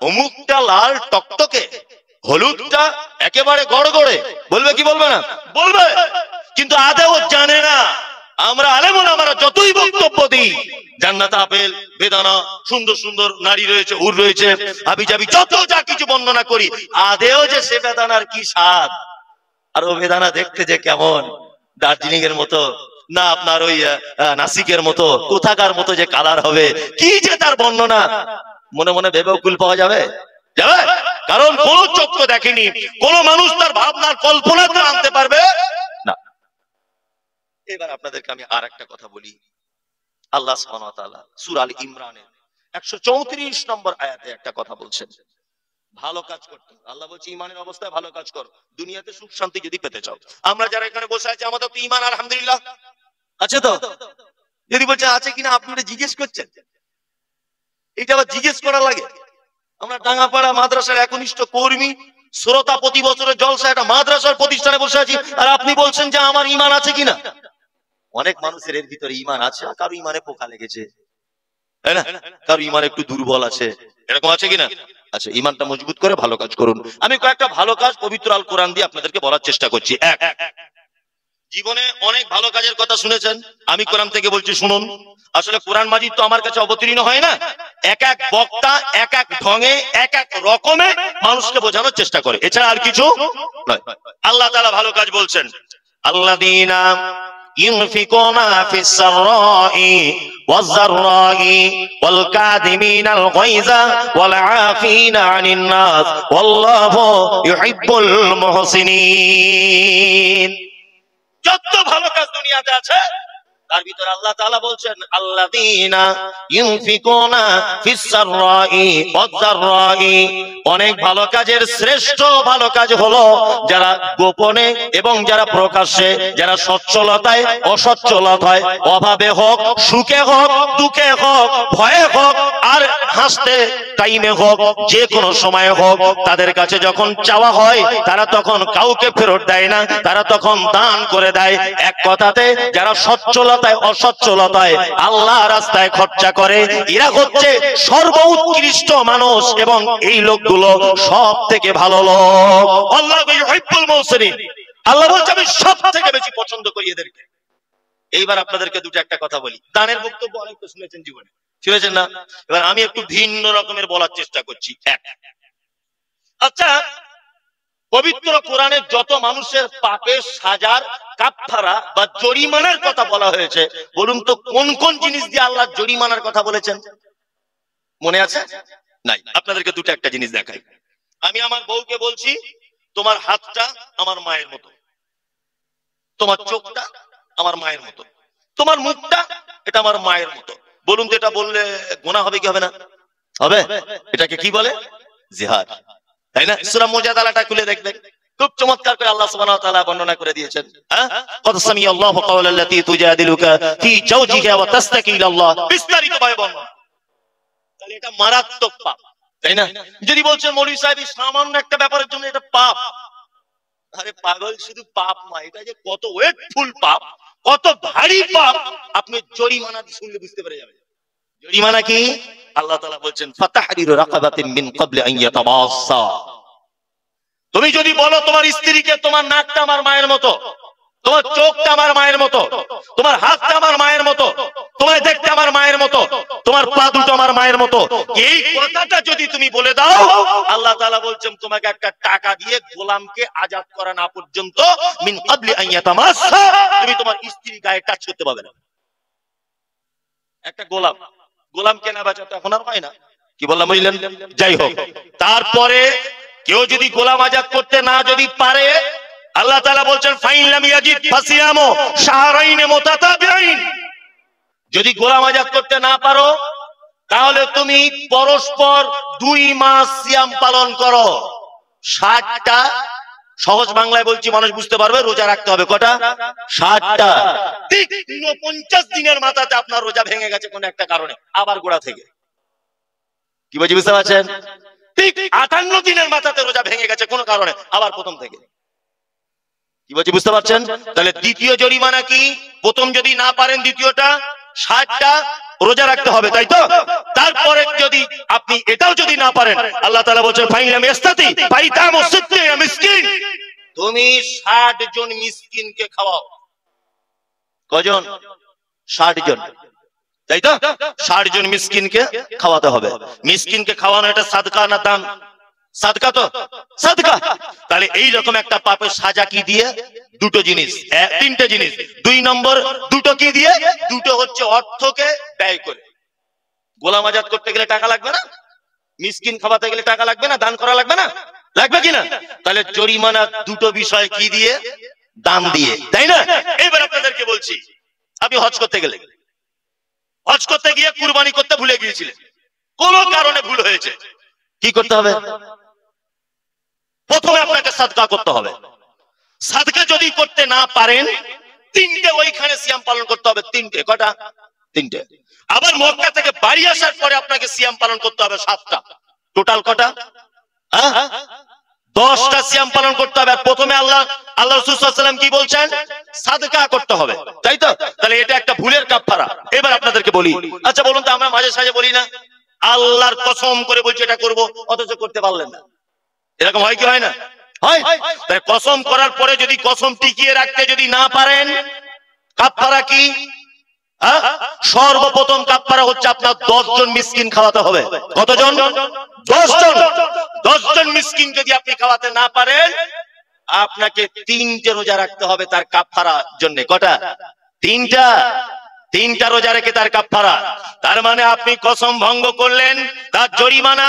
অমুকটা লাল টকটকে, হলুদটা একেবারে গড়গড়ে, বলবে কি বলবে না? বলবে। কিন্তু আদেও জানে না আমরা আলেমুল আমরা যতই বক্তব্য দিই, জান্নাত আপেল বেদানা, সুন্দর সুন্দর নারী রয়েছে, হুর রয়েছে, হাবি জাবি যত যা কিছু বর্ণনা করি, আদেও যে সে বেদানার কি স্বাদ, আর ও বেদানা দেখতে যে কেমন, দার্জিলিং এর মতো না আপনার ওই নাসিকের মতো, কোথাকার মতো যে কালার হবে, কি যে তার বর্ণনা, মনে মনে ভেবেও কুল পাওয়া যাবে? যাবে? কারণ কোন চক্ষু দেখেনি, কোন মানুষ তার ভাবনার কল্পনাতে আনতে পারবে না। এবার আপনাদেরকে আমি আর একটা কথা বলি। আল্লাহ সুবহানাহু ওয়া তাআলা সূরা আল ইমরানের 134 নম্বর আয়াতে একটা কথা বলছেন, ভালো কাজ করতে। আল্লাহ বলছে ঈমানের অবস্থায় ভালো কাজ করো, দুনিয়াতে সুখ শান্তি যদি পেতে চাও। আমরা যারা এখানে বসে আছি আমাদের তো ঈমান আলহামদুলিল্লাহ আছে তো? যদি বলছে আছে কিনা আপনি জিজ্ঞেস করছেন, এটা আবার জিজ্ঞেস করা লাগে? আমরা ডাঙ্গাপাড়া মাদ্রাসার একনিষ্ঠ কর্মী, শ্রোতা, প্রতি বছরের জলসা একটা মাদ্রাসার প্রতিষ্ঠানে বসে আছি, আর আপনি বলছেন যে আমার ঈমান আছে কিনা? অনেক মানুষের এর ভিতরে ঈমান আছে, আর কারো ঈমানে পোকা লেগেছে, তাই না? কারো ঈমান একটু দুর্বল আছে, এরকম আছে কিনা? আচ্ছা, ঈমানটা মজবুত করে ভালো কাজ করুন। আমি কয়েকটা ভালো কাজ পবিত্র আল কোরআন দিয়ে আপনাদেরকে বলার চেষ্টা করছি। এক, জীবনে অনেক ভালো কাজের কথা শুনেছেন, আমি কোরআন থেকে বলছি শুনুন। আসলে কোরআন মাজিদ তো আমার কাছে অবতীর্ণ হয় না, এক এক বক্তা এক এক ঢঙে এক এক রকমে মানুষকে বোঝানোর চেষ্টা করে, এছাড়া আর কিছু নয়। আল্লাহ তাআলা ভালো কাজ বলছেন, আল্লাযীনা ইউনফিকুনা ফিস সাররাই ওয়াজ যাররাই ওয়াল কাযিমিনাল গায়যা ওয়াল আফিনা আনিন নাস ওয়াল্লাহু ইউহিব্বুল মুহসিনিন। যত ভালো কাজ দুনিয়াতে আছে তার ভিতরে আল্লাহ তাআলা বলছেন আল্লাযীনা ইউনফিকুনা ফিস সাররাই ওয়াজ যাররাই, অনেক ভালো কাজের শ্রেষ্ঠ ভালো কাজ হলো যারা গোপনে এবং যারা প্রকাশ্যে, যারা সচ্ছলতায় অসচ্ছলতায়, অভাবে হোক সুখে হোক দুঃখে হোক ভয়ে হোক আর হাসতে টাইমে হোক, যে কোনো সময় হোক, তাদের কাছে যখন চাওয়া হয় তারা তখন কাউকে ফেরত দেয় না, তারা তখন দান করে দেয়। এক কথাতে যারা সচ্ছলতায় অসচ্ছলতায় আল্লাহ রাস্তায় খরচা করে, এরা হচ্ছে সর্বোৎকৃষ্ট মানুষ এবং এই লোকগুলো সব থেকে ভালো লোক। আল্লাহু ইউহিব্বুল মুহসিনিন, আল্লাহ বলছে আমি সব থেকে বেশি পছন্দ করি এদেরকে। এইবার আপনাদেরকে দুটো একটা কথা বলি। দানের বক্তব্য অনেক তো শুনেছেন জীবনে, শুনেছেন না? এবার আমি একটু ভিন্ন রকমের বলার চেষ্টা করছি। এক, আচ্ছা, পবিত্র কোরআনে যত মানুষের পাপের সাজার কাফফারা বা জরিমানার কথা বলা হয়েছে, বলুন তো কোন কোন জিনিস দিয়ে আল্লাহ জরিমানার কথা বলেছেন? মনে আছে? নাই। আপনাদেরকে দুটো একটা জিনিস দেখাই। আমি আমার বউকে বলছি তোমার হাতটা আমার মায়ের মতো, তোমার চোখটা আমার মায়ের মতো, তোমার মুখটা এটা আমার মায়ের মতো। বলুন তো এটা বললে গুনাহ হবে কি হবে না? হবে। এটাকে কি বলে? জিহাদ, তাই না? সূরা মুজাদালাটা খুলে দেখবেন, খুব চমৎকার করে আল্লাহ সুবহানাহু ওয়া তাআলা বর্ণনা করে দিয়েছেন। কদ সামিআল্লাহু কাওলাল্লাতী তুজাদিলুকা ফি জাওজিহা ওয়া তাসতাকি ইলাল্লাহ, বিস্তারিত ভাবে বর্ণনা। তাহলে এটা মারাত্মক পাপ, তাই না? যদি বলছেন মৌলভী সাহেব সামান্য একটা ব্যাপারের জন্য এটা পাপ, আরে পাগল, শুধু পাপ নয়, এটা যে কত ওয়েটফুল পাপ, কত ভারী পাপ, আপনি জরিমানা শুনলে বুঝতে পেরে যাবেন। জরিমানা কি? আল্লাহ তাআলা বলছেন ফাতাহরিরু রাকাবাতিন মিন ক্বাবলি আন ইয়াতামাসসা। তুমি যদি বলো তোমার স্ত্রীকে তোমার নাকটা আমার মায়ের মতো, তোমার চোখটা আমার মায়ের মতো, তোমার হাতটা আমার মায়ের মতো, তোমায় দেখতে আমার মায়ের মতো, তোমার পা দুটো আমার মায়ের মতো, এই কথাটা যদি তুমি বলে দাও, আল্লাহ তাআলা বলছেন তোমাকে একটা টাকা দিয়ে গোলামকে আজাদ করা না পর্যন্ত মিন ক্বাবলি আন ইয়াতামাসসা, তুমি তোমার স্ত্রী গায়ে টাচ করতে পারবে না। একটা গোলাম কেনা বেচা তো এখন আর হয় না, কি বললাম বুঝলেন? যাই হোক, তারপরে কেউ যদি গোলাম আজাদ করতে না যদি পারে, আল্লাহ তাআলা বলছেন ফাইন লাম ইয়াজিদ ফাসিয়ামু শাহরাইন মুতাতাবিঈন, যদি গোলাম আজাদ করতে না পারো তাহলে তুমি পরস্পর 2 মাস সিয়াম পালন করো। 60টা, সহজ বাংলায় বলছি মানুষ বুঝতে পারবে, রোজা রাখতে হবে কটা? 60টা। ঠিক 49 দিনের মাথাতে আপনার রোজা ভেঙে গেছে কোন একটা কারণে, আবার গোড়া থেকে, কি বলছি বুঝতে পারছেন? ঠিক 58 দিনের মাথাতে রোজা ভেঙে গেছে কোন কারণে, আবার প্রথম থেকে, কি বলছি বুঝতে পারছেন? তাহলে দ্বিতীয় জরিমানা কি? প্রথম যদি না পারেন দ্বিতীয়টা 60টা রোজা রাখতে হবে, তাই তো? তারপরে যদি আপনি এটাও যদি না পারেন, আল্লাহ তাআলা বলেন ফাইলাম ইস্তাতি ফাইতামু সিত্তিনা মিসকিন, তুমি 60 জন মিসকিনকে খাওয়াও। কজন? 60 জন, তাই তো? 60 জন মিসকিনকে খাওয়াতে হবে। মিসকিনকে খাওয়ানো এটা সাদকা না দান? সাদকা তো, সাদকা। তাহলে এই রকম একটা পাপের সাজা কি দিয়ে? দুটো জিনিস, তিনটে জিনিস। 2 নম্বর দুটো কি দিয়ে? দুটো হচ্ছে অর্থকে ব্যয় করে। গোলাম আজাদ করতে গেলে টাকা লাগবে না? মিসকিন খাওয়াতে গেলে টাকা লাগবে না? দান করা লাগবে না? লাগবে কিনা? তাহলে জরিমানা দুটো বিষয় কি দিয়ে? দান দিয়ে, তাই না? এবার আপনাদেরকে বলছি, আপনি হজ করতে গেলেন, হজ করতে গিয়ে কুরবানি করতে ভুলে গিয়েছিলেন, কোন কারণে ভুল হয়েছে, কি করতে হবে? প্রথমে আপনাকে সাদকা করতে হবে। সাদকা যদি করতে না পারেন, 3টে ওইখানে সিয়াম পালন করতে হবে। 3টে, কটা? 3টে। আবার মক্কা থেকে বাড়ি আসার পরে আপনাকে সিয়াম পালন করতে হবে 7টা। টোটাল কটা? 10টা সিয়াম পালন করতে হবে। আর প্রথমে আল্লাহ রাসূল সাল্লাল্লাহু আলাইহি ওয়াসাল্লাম কি বলছেন? সাদকা করতে হবে, তাই তো? তাহলে এটা একটা ভুলের কাফারা। এবার আপনাদেরকে বলি, আচ্ছা বলুন তো, আমরা মাঝে সাঝে বলি না আল্লাহর কসম করে বলছি এটা করব, অথচ করতে পারলেন না, এরকম হয় কি হয় না? হয়। তাই কসম করার পরে যদি কসম টিকিয়ে রাখতে যদি না পারেন, কাফারা কি? সর্বপ্রথম কাফারা হচ্ছে আপনার 10 জন মিসকিন খাওয়াতে হবে। কতজন? 10 জন। 10 জন মিসকিন যদি আপনি খাওয়াতে না পারেন, আপনাকে 3টে রোজা রাখতে হবে তার কাফারার জন্য। কটা? 3টা। 3টা রোজা রেখে তার কাফারা। তার মানে আপনি কসম ভঙ্গ করলেন, তার জরিমানা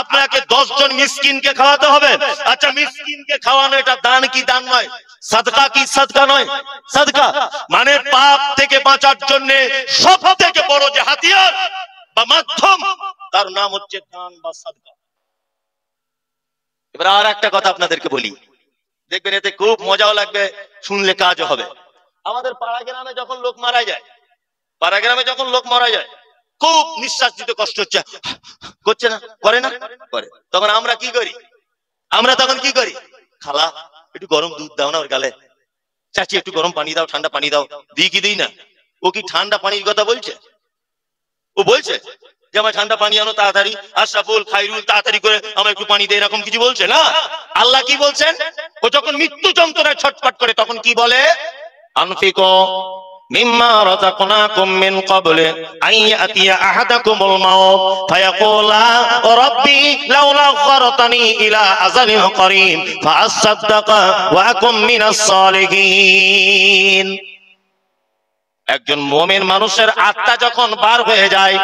আপনাকে 10 জন মিসকিনকে খাওয়াতে হবে। আচ্ছা, মিসকিনকে খাওয়ানো এটা দান কি দান নয়? সাদকা কি সাদকা নয়? সাদকা। মানে পাপ থেকে বাঁচার জন্য সবথেকে বড় যে হাতিয়ার বা মাধ্যম, তার নাম হচ্ছে দান বা সাদকা। এবার আর একটা কথা আপনাদেরকে বলি, দেখবেন এতে খুব মজাও লাগবে, শুনলে কাজও হবে। আমাদের পাড়া গ্রামে যখন লোক মারা যায়, খুব নিঃশ্বাস দিতে কষ্ট হচ্ছে, করছে না? করে না? করে। তখন আমরা কি করি? খালা একটু গরম দুধ দাও না ওর গালে, চাচি একটু গরম পানি দাও, ঠান্ডা পানি দাও। দিই কি দিই না? ও কি ঠান্ডা পানির কথা বলছে? ও বলছে যে আমার ঠান্ডা পানি আনো তাড়াতাড়ি, আশরাফুল খাইরুল তাড়াতাড়ি করে আমার একটু পানি দে, এরকম কিছু বলছে না। আল্লাহ কি বলছেন? ও যখন মৃত্যু যন্ত্রণায় ছটফট করে তখন কি বলে? আনফিকু মিম্মা রাযাকনাকুম মিন ক্বাবলি আন ইয়াতিয়া আহাদাকুমুল মাউত ফায়াকুলা রাব্বি লাউলা আখখারতানি ইলা আজালিন করিম ফাআসাদদাকা ওয়া আকুম মিনাস সালিহিন। একজন মুমিন মানুষের আত্মা যখন বার হয়ে যায়,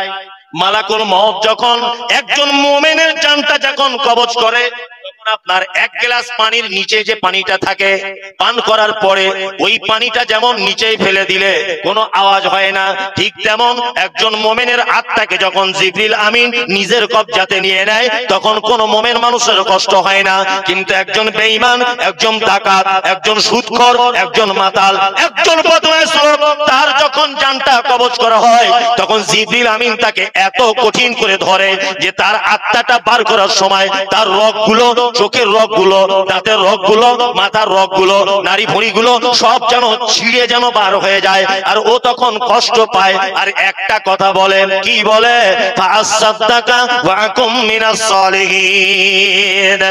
মালাকুল মউত যখন একজন মুমিনের জানটা যখন কবজ করে, তখন আপনার 1 গ্লাস পানির নিচে যে পানিটা থাকে, পান করার পরে ওই পানিটা যেমন নিচেই ফেলে দিলে কোনো আওয়াজ হয় না, ঠিক তেমন একজন মুমিনের আত্মাকে যখন জিবরিল আমিন নিজের কবজাতে নিয়ে নেয়, তখন কোনো মুমিন মানুষের কষ্ট হয় না। কিন্তু একজন বেঈমান, একজন ডাকাত, একজন সুদখোর, একজন মাতাল, একজন বদমাশ লোক, তার যখন জানটা কবজ করা হয়, তখন জিবরিল আমিন তাকে এত কঠিন করে ধরে যে তার আত্মাটা বার করার সময় তার রগগুলো চোখের রগগুলো, দাঁতের রগগুলো, মাথার রগগুলো, নাড়ি ভুঁড়িগুলো সব যেন ছিঁড়ে যেন বার হয়ে যায়। আর ও তখন কষ্ট পায় আর একটা কথা বলে, কি বলে? ফাসাদদাকা ওয়া কুম মিনাস সালিহিন।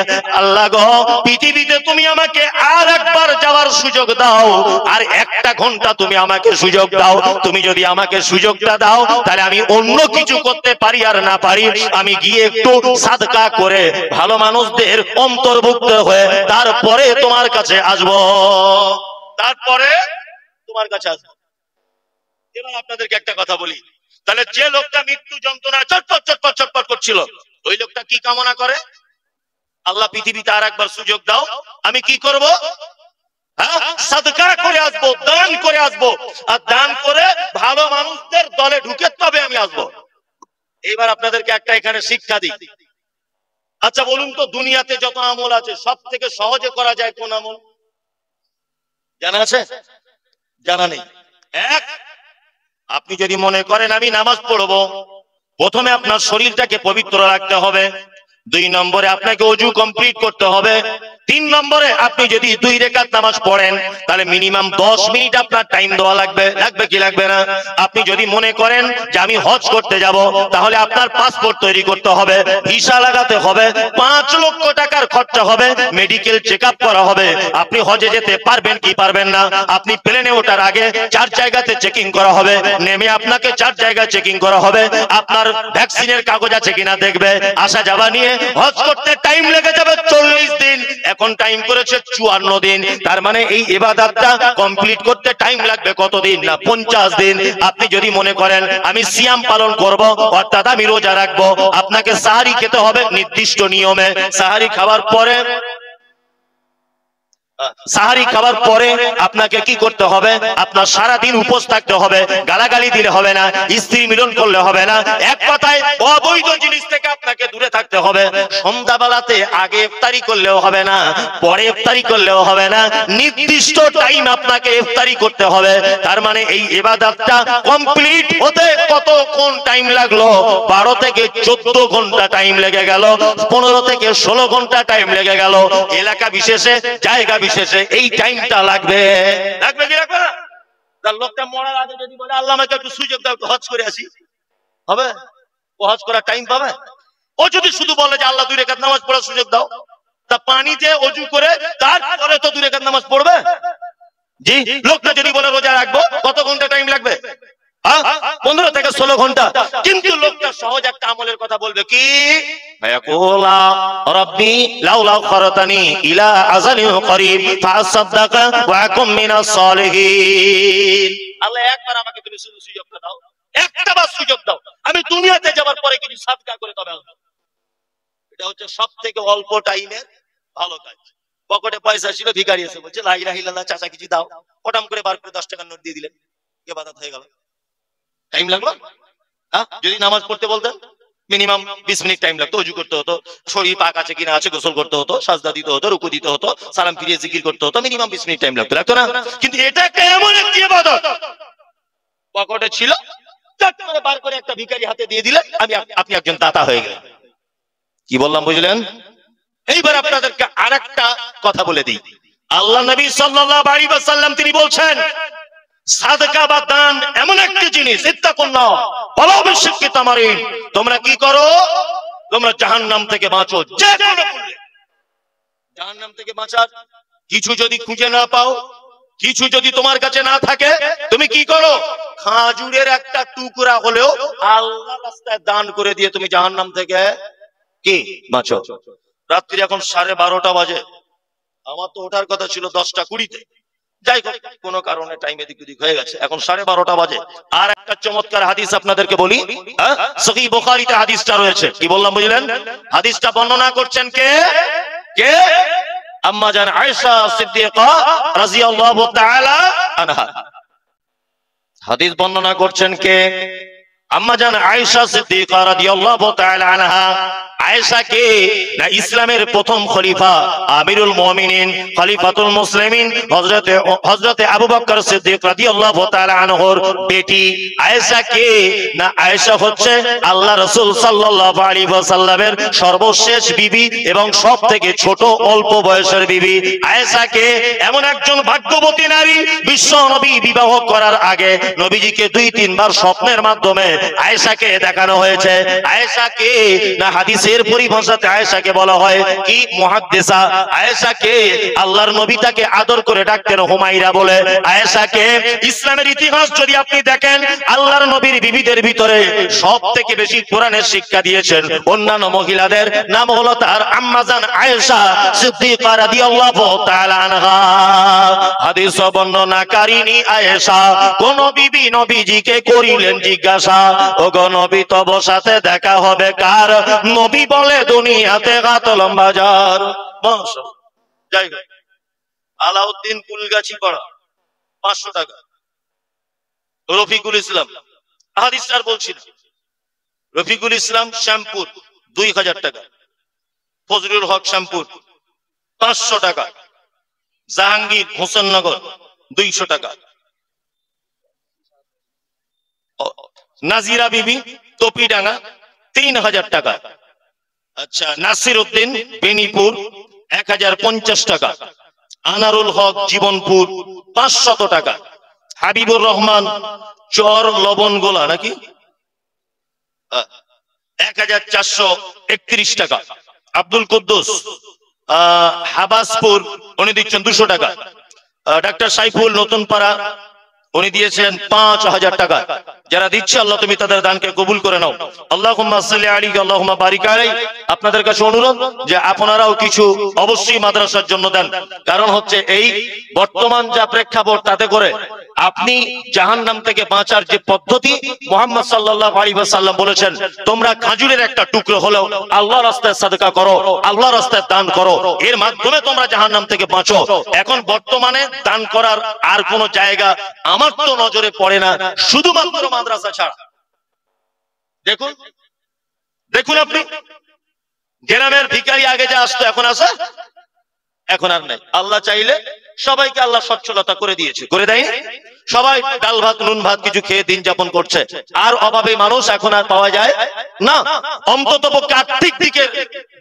আল্লাহ গো, পৃথিবীতে তুমি আমাকে আর একবার যাওয়ার সুযোগ দাও, আর একটা ঘন্টা তুমি আমাকে সুযোগ দাও। তুমি যদি আমাকে সুযোগটা দাও তাহলে আমি অন্য কিছু করতে পারি আর না পারি, আমি গিয়ে একটু সাদকা করে ভালো মানুষদের অন্তর্ভুক্ত হয়ে তারপরে তোমার কাছে আসবো, তারপরে তোমার কাছে আসবো। এবার আপনাদেরকে একটা কথা বলি, তাহলে যে লোকটা মৃত্যু যন্ত্রণা চটপট চটপট চটপট করছিল, ওই লোকটা কি কামনা করে? আল্লাহ পৃথিবীতে আর একবার সুযোগ দাও, আমি কি করব? সাদকা করে আসবো, দান করে আসবো, আর দান করে ভালো মানুষদের দলে ঢুকে তবে আমি আসবো। এবার আপনাদেরকে একটা এখানে শিক্ষা দিই। আচ্ছা বলুন তো, দুনিয়াতে যত আমল আছে সব থেকে সহজে করা যায় কোন আমল? জানা আছে? জানা নেই? এক, আপনি যদি মনে করেন আমি নামাজ পড়বো, প্রথমে আপনার শরীরটাকে পবিত্র রাখতে হবে। 2 নম্বরে আপনাকে ওযু কমপ্লিট করতে হবে। 3 নম্বরে আপনি যদি 2 রাকাত নামাজ পড়েন তাহলে মিনিমাম 10 মিনিট আপনার টাইম দেওয়া লাগবে। লাগবে কি লাগবে না? আপনি যদি মনে করেন যে আমি হজ করতে যাব, তাহলে আপনার পাসপোর্ট তৈরি করতে হবে, ভিসা লাগাতে হবে, 5 লক্ষ টাকার খরচা হবে, মেডিকেল চেকআপ করা হবে। আপনি হজে যেতে পারবেন কি পারবেন না? আপনি প্লেনে ওঠার আগে 4 জায়গাতে চেকিং করা হবে, নেমে আপনাকে 4 জায়গায় চেকিং করা হবে, আপনার ভ্যাকসিনের কাগজ আছে কিনা দেখবে। আসা যাওয়া নিয়ে হজ করতে টাইম লেগে যাবে 40 দিন, এখন টাইম করেছে 54 দিন। তার মানে এই ইবাদতটা কমপ্লিট করতে টাইম লাগবে কতদিন? না 50 দিন। আপনি যদি মনে করেন আমি সিয়াম পালন করব, অর্থাৎ আমি রোজা রাখবো, আপনাকে সাহারি খেতে হবে নির্দিষ্ট নিয়মে। সাহারি খাওয়ার পরে আপনাকে কি করতে হবে? আপনার সারা দিন উপোস থাকতে হবে, গালাগালি দিলে হবে না, স্ত্রী মিলন করলে হবে না, এক কথায় অবৈধ জিনিস থেকে আপনাকে দূরে থাকতে হবে। সন্ধ্যাবেলাতে আগে ইফতারি করলেও হবে না, পরে ইফতারি করলেও হবে না, নির্দিষ্ট টাইম আপনাকে ইফতারি করতে হবে। তার মানে এই ইবাদতটা কমপ্লিট হতে কতক্ষণ টাইম লাগলো? 12 থেকে 14 ঘন্টা টাইম লেগে গেল, 15 থেকে 16 ঘন্টা টাইম লেগে গেল। এলাকা বিশেষে, জায়গা বিশেষে এই টাইমটা লাগবে। লাগবে কি লাগবে না? তার লোকটা মরার আগে যদি বলে আল্লাহ আমাকে একটু সুযোগ দাও, একটু হজ করে আসি, হবে? ও হজ করার টাইম পাবে? ও যদি শুধু বলে যে আল্লাহ 2 রাকাত নামাজ পড়ার সুযোগ দাও, তা পানিতে ওযু করে তারপরে তো 2 রাকাত নামাজ পড়বে? জি। লোকটা যদি বলে রোজা রাখবো, কত ঘন্টা টাইম লাগবে? 15 থেকে 16 ঘন্টা। কিন্তু লোকটা সহজ একটা আমলের কথা বলবে, কি? ফায়াকুলা রাব্বি লাউলা খরাতানি ইলা আজালিন করিব ফাসাদদাকা ওয়া কুম মিনাস সালিহিন। আল্লাহ একবার আমাকে তুমি সুযোগটা দাও, একটা বার সুযোগ দাও, আমি দুনিয়াতে যাবার পরে কিছু সাদকা করে তবে আসবো। এটা হচ্ছে সবথেকে অল্প টাইমের ভালো কাজ। পকেটে পয়সা ছিল, ভিখারি এসে বলছে লা ইলাহা ইল্লাল্লাহ, চাচা কিছু দাও, পটাম করে বার করে 10 টাকার নোট দিয়ে দিলেন, ইবাদত হয়ে গেল। টাইম লাগলো? যদি নামাজ পড়তে বলতেন মিনিমাম 20 মিনিট টাইম লাগতো। ওযু করতে হতো, শরীর পাক আছে কিনা আছে গোসল করতে হতো, সাজদা দিতে হতো, রুকু দিতে হতো, সালাম ফিরিয়ে জিকির করতে হতো, মিনিমাম 20 মিনিট টাইম লাগতো, লাগতো না? কিন্তু এটা একটা এমন একটি ইবাদত, পকেটে ছিল, চট করে বার করে একটা ভিখারি হাতে দিয়ে দিলেন, আপনি একজন দাতা হয়ে গেলেন। কি বললাম বুঝলেন? এইবার আপনাদেরকে আরেকটা কথা বলে দিই। আল্লাহ নবী সাল্লাল্লাহু আলাইহি ওয়াসাল্লাম তিনি বলছেন, সাদকা বা দান এমন একটা জিনিস, ইত্তাকুল্লাহ ওয়ালা বিশিক্কি তামারিন, তোমরা কি করো? তোমরা জাহান্নাম থেকে বাঁচো। যে কোনো মূল্যে জাহান্নাম থেকে বাঁচার কিছু যদি খুঁজে না পাও, কিছু যদি তোমার কাছে না থাকে, তুমি কি করো? খাজুরের একটা টুকরা হলেও আল্লাহর রাস্তায় দান করে দিয়ে তুমি জাহান্নাম থেকে কি বাঁচো। রাত্রি এখন 12:30 বাজে, আমার তো ওঠার কথা ছিল 10:20-তে, যাই হোক কোনো কারণে টাইম এদিক ওদিক হয়ে গেছে, এখন 12:30 বাজে। আর একটা চমৎকার হাদিস আপনাদেরকে বলি, সহিহ বুখারীতে হাদিসটা রয়েছে। কি বললাম বুঝলেন? হাদিসটা বর্ণনা করছেন কে? কে? আম্মা জান আয়েশা সিদ্দিকা রাদিয়াল্লাহু তাআলা আনহা। হাদিস বর্ণনা করছেন কে? আম্মা জান আয়েশা সিদ্দিকা রাদিয়াল্লাহু তাআলা আনহা। আয়েশা কে? না ইসলামের প্রথম খলিফা আমিরুল মুমিনিন খলিফাতুল মুসলিমিন হযরতে আবু বকর সিদ্দিক রাদিয়াল্লাহু তাআলা আনহুর বেটি আয়েশা কে? না আয়েশা হচ্ছে আল্লাহ রাসূল সাল্লাল্লাহু আলাইহি ওয়াসাল্লামের সর্বশেষ বিবি এবং সবথেকে ছোট অল্প বয়সের বিবি। আয়েশা কে? এমন একজন ভাগ্যবতী নারী, বিশ্ব নবী বিবাহ করার আগে নবীজিকে 2-3 বার স্বপ্নের মাধ্যমে আয়েশাকে দেখানো হয়েছে। আয়েশা কে? না হাদিসের পরিভাষাতে আয়েশাকে বলা হয় কি মুহাদ্দিসা। আয়েশা কে? আল্লাহর নবী তাকে আদর করে ডাকতেন হুমায়রা বলে। আয়েশা কে? ইসলামের ইতিহাস যদি আপনি দেখেন, আল্লাহর নবীর বিবিদের ভিতরে সবথেকে বেশি কোরআনের শিক্ষা দিয়েছেন অন্যান্য মহিলাদের নাম হলো তার আম্মাজান আয়েশা সিদ্দিকা রাদিয়াল্লাহু তাআলা আনহা। হাদিস বর্ণনাকারিনী আয়েশা কোন বিবি নবীজিকে করিলেন জিজ্ঞাসা, ওগো নবী তব সাথে দেখা হবে কার? নবী বলে দুনিয়াতে কাতলম বাজার। মাশাআল্লাহ। যাই হোক, আলাউদ্দিন কুলগাছি পাড়া 500 টাকা। রফিকুল ইসলাম হাদিস আর বলছি না। রফিকুল ইসলাম শ্যামপুর 2000 টাকা। ফজলুল হক শ্যামপুর 500 টাকা। জাহাঙ্গীর হোসেননগর 200 টাকা। নাজিরা বিবি টপিডাঙ্গা 3000 টাকা। আচ্ছা, নাসির উদ্দিন বেনিপুর 1050 টাকা। আনারুল হক জীবনপুর 500 টাকা। হাবিবুর রহমান চর লবণগোলা নাকি 1431 টাকা। আব্দুল কুদ্দুস হাবাসপুর উনি দিচ্ছেন 200 টাকা। ডাক্তার সাইফুল নতুন পাড়া উনি দিয়েছেন 5000 টাকা। যারা দিচ্ছে আল্লাহ তুমি তাদের দানকে কবুল করে নাও। আল্লাহুম্মা সাল্লি আলাইহি আল্লাহুম্মা বারিক আলাইহি। আপনাদের কাছে অনুরোধ যে আপনারাও কিছু অবশ্যই মাদ্রাসার জন্য দেন। কারণ হচ্ছে এই বর্তমান যা প্রেক্ষাপট, তাতে করে আপনি জাহান্নাম থেকে বাঁচার যে পদ্ধতি মুহাম্মদ সাল্লাল্লাহু আলাইহি ওয়াসাল্লাম বলেছেন, তোমরা খাজুরের একটা টুকরো হলেও আল্লাহর রাস্তায় সাদকা করো, আল্লাহর রাস্তায় দান করো, এর মাধ্যমে তোমরা জাহান্নাম থেকে বাঁচো। এখন বর্তমানে দান করার আর কোনো জায়গা আমার তো নজরে পড়ে না, শুধুমাত্র মাদ্রাসা ছাড়া। দেখুন দেখুন আপনি গ্রামের ভিখারি আগে যা আসতো এখন আসে? এখন আর নাই। আল্লাহ চাইলে সবাইকে আল্লাহ সচ্ছলতা করে দিয়েছে, করে দেয়। সবাই ডাল ভাত নুন ভাত কিছু খেয়ে দিন যাপন করছে। আর অভাবে মানুষ এখন আর পাওয়া যায় না। অন্তত পক্ষে আর্থিক দিকের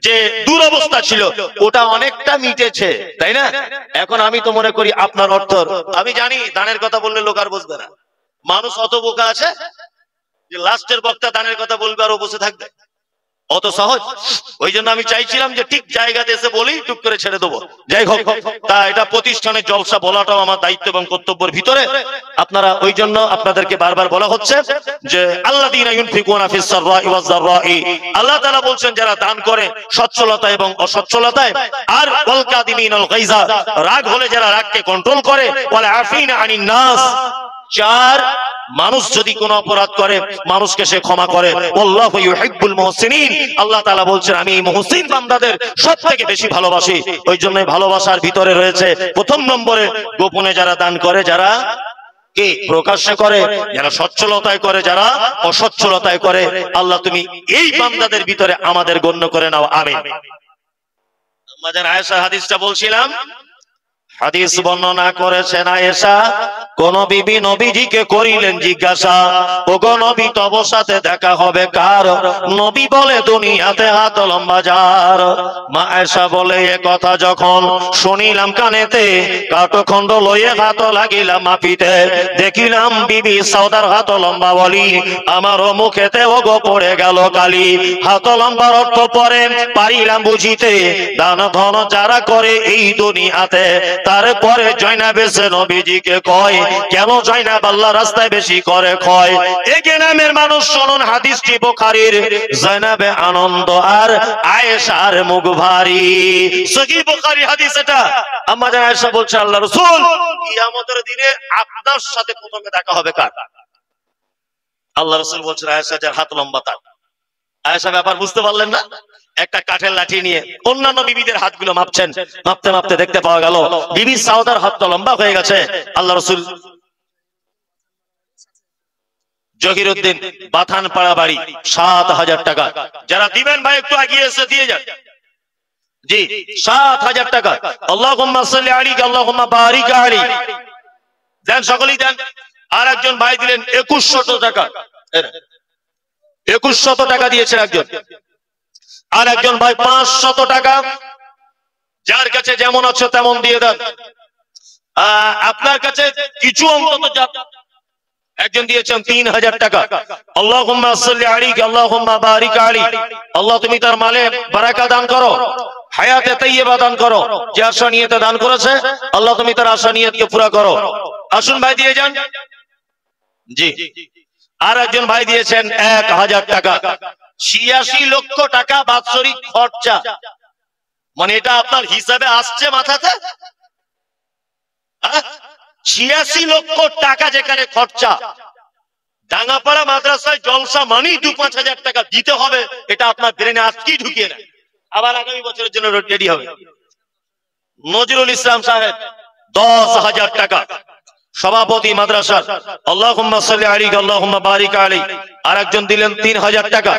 যে দুরবস্থা ছিল ওটা অনেকটা মিটেছে, তাই না? এখন আমি তো মনে করি আপনার অর্থ, আমি জানি দানের কথা বললে লোক আর বুঝবে না। মানুষ অত বোকা আছে যে লাস্টের বক্তা দানের কথা বলবে আর ও বসে থাকবে, অত সহজ। ওই জন্য আমি চাইছিলাম যে ঠিক জায়গাতে এসে বলি, টুক করে ছেড়ে দেবো। যাই হোক, তা এটা প্রতিষ্ঠানের জলসা বলাটাও আমার দায়িত্ব এবং কর্তব্যের ভিতরে। আপনারা ওই জন্য আপনাদেরকে বারবার বলা হচ্ছে যে আল্লাযীনা ইউনফিকুনা ফিস সাররাই ওয়াজ যাররাই, আল্লাহ তাআলা বলছেন যারা দান করে সচ্ছলতা এবং অসচ্ছলতায়, আর ওয়াল কাযিমিনাল গায়যা, রাগ হলে যারা রাগকে কন্ট্রোল করে, ওয়াল আফিনা আনিন নাস, চার মানুষ যদি কোনো অপরাধ করে মানুষকে সে ক্ষমা করে। আল্লাহু ইউহিব্বুল মুহসিনিন, আল্লাহ তাআলা বলছেন আমি মুহসিন বান্দাদের সবথেকে বেশি ভালোবাসি। ওই জন্য ভালোবাসার ভিতরে রয়েছে প্রথম নম্বরে গোপনে যারা দান করে, যারা কে প্রকাশ্যে করে, যারা সচ্ছলতায় করে, যারা অসচ্ছলতায় করে। আল্লাহ তুমি এই বান্দাদের ভিতরে আমাদের গণ্য করে নাও, আমিন। আমাদের আয়েশা হাদিসটা বলছিলাম, হাদিস বর্ণনা করেছেন আয়েশা কোন বিবি নবীজিকে করিলেন জিজ্ঞাসা, ওগো নবী তব সাথে দেখা হবে কার? নবী বলে দুনিয়াতে হাত লম্বা যার। মা আয়েশা বলে এ কথা যখন শুনিলাম কানেতে, কাঠখণ্ড লইয়ে হাত লাগিলাম মাপিতে, দেখিলাম বিবি সাউদার হাত লম্বা বলি, আমারও মুখেতে ওগো পড়ে গেল কালি। হাত লম্বার অর্থ পরে পারিলাম বুঝিতে, দান ধন যারা করে এই দুনিয়াতে, তারপরে জয়নাব এসে নবীজিকে কয়, কেন জয়নাব আল্লাহ রাস্তায় বেশি করে ক্ষয়? একে নামের মানুষ শুনুন হাদিসটি বুখারীর, জয়নাবে আনন্দ আর আয়েশার মুখ ভারী। সহিহ বুখারী হাদিস এটা। আম্মা জান আয়েশা বলছে আল্লাহ রাসূল কিয়ামতের দিনে আপনার সাথে প্রথমে দেখা হবে কার? আল্লাহ রাসূল বলছেন আয়েশা যার হাত লম্বা তার। আয়েশা ব্যাপার বুঝতে পারলেন না? একটা কাঠের লাঠি নিয়ে অন্যান্য বিবিদের হাতগুলো মাপছেন, মাপতে মাপতে দেখতে পাওয়া গেল বিবি সাউদার হাত লম্বা হয়ে গেছে। আল্লাহ রাসূল জহিরুদ্দিন বাথানপাড়া বাড়ি 7,000 টাকা। যারা দিবেন ভাই একটু এগিয়ে এসে দিয়ে যান। জি 7,000 টাকা। আল্লাহুম্মা সাল্লি আলাইহি আল্লাহুম্মা বারিক আলাইহি। দেন সকলেই দেন। আর একজন ভাই দিলেন 2100 টাকা। 2100 টাকা দিয়েছেন একজন। আর একজন ভাই 500 টাকা। যার কাছে যেমন আছে তেমন দিয়ে দেন। আপনার কাছে কিছু অন্তত একজন দিয়েছেন 3,000 টাকা। আল্লাহুম্মা সাল্লি আলাইহি আল্লাহুম্মা বারিক আলাইহি। আল্লাহ তুমি তার মালে বারাকা দান করো, হায়াতে তাইয়্যিবা দান করো। যে আশা নিয়তে দান করেছে আল্লাহ তুমি তার আশা নিয়তকে পুরা করো। আসুন ভাই দিয়ে যান। জি আর একজন ভাই দিয়েছেন 1,000 টাকা। 86 লক্ষ টাকা বাৎসরিক খরচা। মানে এটা আপনার হিসাবে আসছে মাথাতে? 86 লক্ষ টাকা যেখানে খরচা। ডাঙ্গাপাড়া মাদ্রাসায় জলসা মানেই 2-5 হাজার টাকা দিতে হবে, এটা আপনার ব্রেনে আজকেই ঢুকিয়ে নেয়, আবার আগামী বছরের জন্য রেডি হবে। নজরুল ইসলাম সাহেব 10,000 টাকা, সভাপতি মাদ্রাসা। আল্লাহুম্মা সাল্লি আলাইহি আল্লাহুম্মা বারিক আলাইহি। আর একজন দিলেন 3,000 টাকা।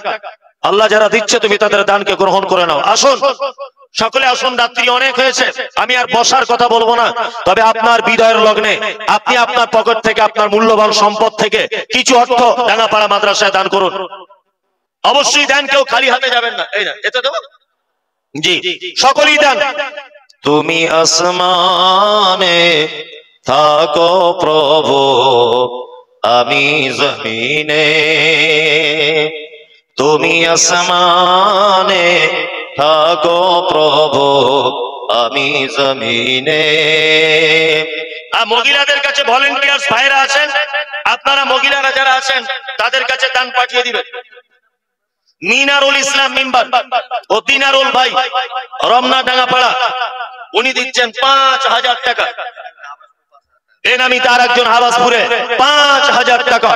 আল্লাহ যারা দিচ্ছে তুমি তাদের দানকে গ্রহণ করে নাও। আসুন সকলে আসুন, রাত্রি অনেক হয়েছে, আমি আর বসার কথা বলবো না। তবে আপনার বিদায়ের লগ্নে আপনি আপনার পকেট থেকে, আপনার মূল্যবান সম্পদ থেকে কিছু অর্থ ডাঙ্গাপাড়া মাদ্রাসায় দান করুন। অবশ্যই দেন, কেউ খালি হাতে যাবেন না। এই না এতে দেবো। জি সকলেই দেন। তুমি আসমানে থাকো প্রভু, আমি জমিনে। তুমি আসমানে থাকো প্রভু, আমি জমিনে। মহিলাদের কাছে ভলেন্টিয়ার্স ভাইরা আছেন, আপনারা মহিলারা যারা আছেন তাদের কাছে দান পাঠিয়ে দিবেন। মিনারুল ইসলাম মেম্বার ও দিনারুল ভাই রমনা ডাঙ্গাপাড়া, উনি দিচ্ছেন 5,000 টাকা। এনামি তার একজন হাবাসপুরে 5,000 টাকা।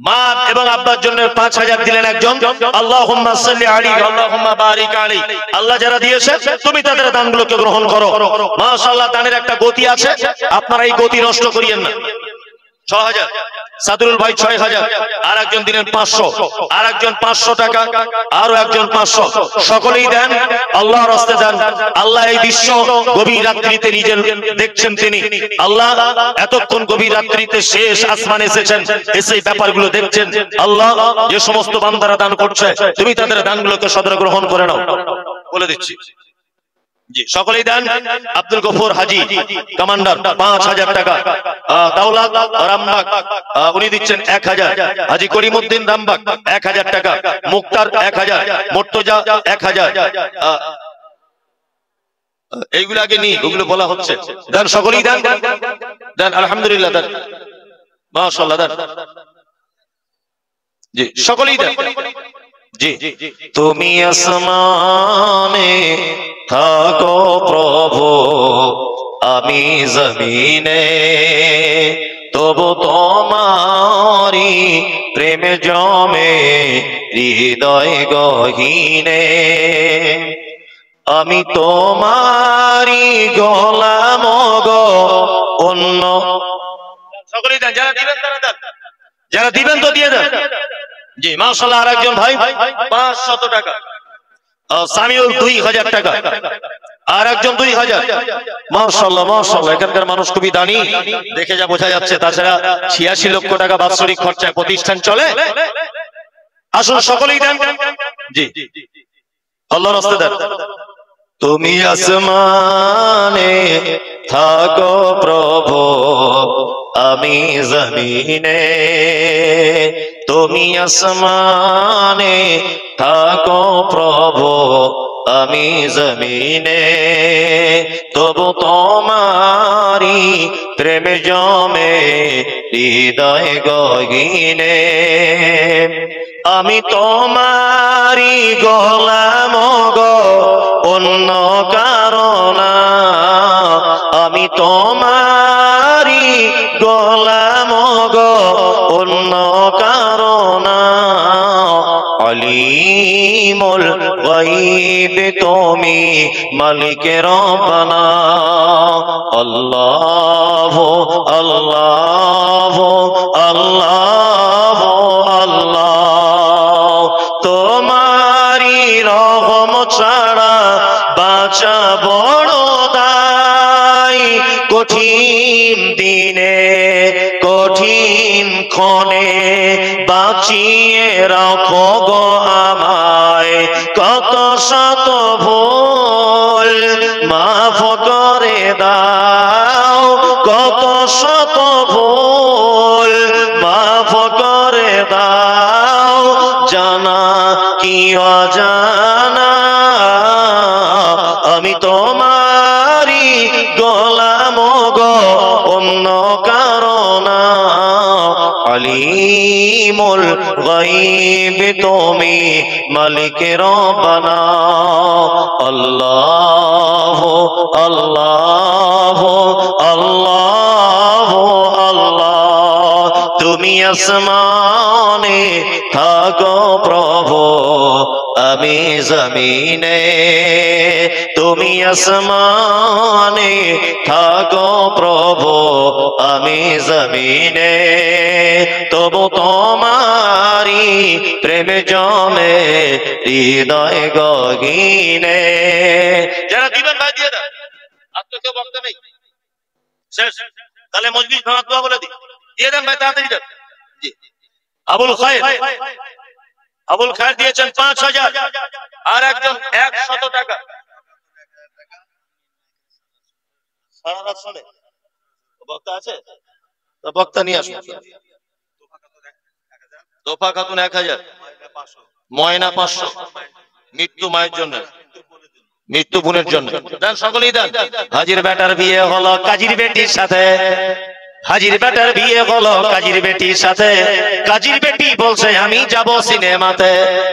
মা এবং আব্বার জন্য 5,000 দিলেন একজন। আল্লাহুম্মা সাল্লি আলাইহি আল্লাহুম্মা বারিক আলাইহি। আল্লাহ যারা দিয়েছে তুমি তাদের দানগুলোকে গ্রহণ করো। মাশাআল্লাহ, দানের একটা গতি আছে, আপনারা এই গতি নষ্ট করিয়েন না। 6,000 সাদরুল ভাই 6,000। আর একজন দিলেন 500। আর একজন 500 টাকা। আরো একজন 500। সকলেই দেন, আল্লাহর রাস্তে দেন। আল্লাহ এই দৃশ্য গভীর রাত্রিতে নিজের দেখছেন তিনি। আল্লাহ এতক্ষণ গভীর রাত্রিতে শেষ আসমানে এসেছেন, এসে ব্যাপারগুলো দেখছেন। আল্লাহ যে সমস্ত বান্দারা দান করছে তুমি তাদের দানগুলোকে সদর গ্রহণ করে নাও বলে দিচ্ছি। জি সকলেই দেন। আব্দুল গফুর হাজি কমান্ডার 5,000 টাকা। দাওলাত রামবাগ উনি দিচ্ছেন 1,000। হাজি করিমউদ্দিন রামবাগ 1,000 টাকা। মুক্তার 1,000। মুর্তজা 1,000। এইগুলো আগে নি, ওগুলো বলা হচ্ছে। দেন সকলেই দেন, দেন আলহামদুলিল্লাহ দেন, মাশাআল্লাহ দেন। জি সকলেই দেন। জি তুমি আসমানে থাকো প্রভু, আমি জমিনে। তবু তোমারি প্রেমে জমে হৃদয় গহীনে। আমি তোমারি গোলাম গো, অন্য সকলেই দেন। যারা দিবেন তারা দেন, যারা দিবেন তো দিয়ে দেন। জি মাশাআল্লাহ। আর একজন ভাই 500 টাকা। সামিউল 2,000 টাকা। আর একজন 2,000। মাশাআল্লাহ মাশাআল্লাহ, এখানকার মানুষ খুবই দানি, দেখে যা বোঝা যাচ্ছে। তাছাড়া 86 লক্ষ টাকা বাৎসরিক খরচায় প্রতিষ্ঠান চলে। আসুন সকলেই দেন। জি আল্লাহর রাস্তায় দেন। তুমি আসমানে থাকো প্রভু, আমি জমিনে। তুমি আসমানে থাকো প্রভু, আমি জমিনে। তবু তোমারি প্রেমে জমে হৃদয় গহীনে। আমি তোমারি গোলাম গো, অন্য কারণ। আমি তোমারি গোলাম গো, অন্য কারণ। আলিমুল গায়ব তুমি, মালিক রব্বানা। আল্লাহু আল্লাহু আল্লাহ কঠিন দিনে কঠিন ক্ষণে বাঁচিয়ে রাখো গো আমায়, কত শত ভুল মাফ করে দাও, কত শত ভুল মাফ করে দাও, জানা কি অজানা আমি তোমারি গোলাম গো, অন্য কারণা। আলিমুল গায়ব তুমি মালিক রব্বানা। আল্লাহ আল্লাহ আল্লাহ আল্লাহ, তুমি আসমানে থাকো প্রভু, আমি জমিনে, তুমি আসমানে থাকো প্রভু, আমি জমিনে, তবু তোমারি প্রেম জমে হৃদয় গগিনে। যারা দিবেন ভাই দিয়ে দেন, আর তো কেউ বক্তা নেই, শেষ। তাহলে মজলিস ভাঙা দোয়া বলে দিয়ে দেন ভাই, তাড়াতাড়ি দেন। জি, আবুল খায়ের, আবুল খায়ের দিয়েছেন ৫,০০০, আর একজন ১০০ টাকা। সারা রাত শোনে বক্তা আছে তো, বক্তা নিয়ে আসুন। তোফা খাতুন ১,০০০, ময়না ৫০০, মৃত্যু মায়ের জন্য, মৃত্যু বোনের জন্য দেন, সকলেই দেন। হাজির বেটার বিয়ে হলো কাজীর বেটির সাথে, হাজির বেটার বিয়ে হলো কাজীর বেটির সাথে, কাজীর বেটি বলছে আমি যাব সিনেমাতে,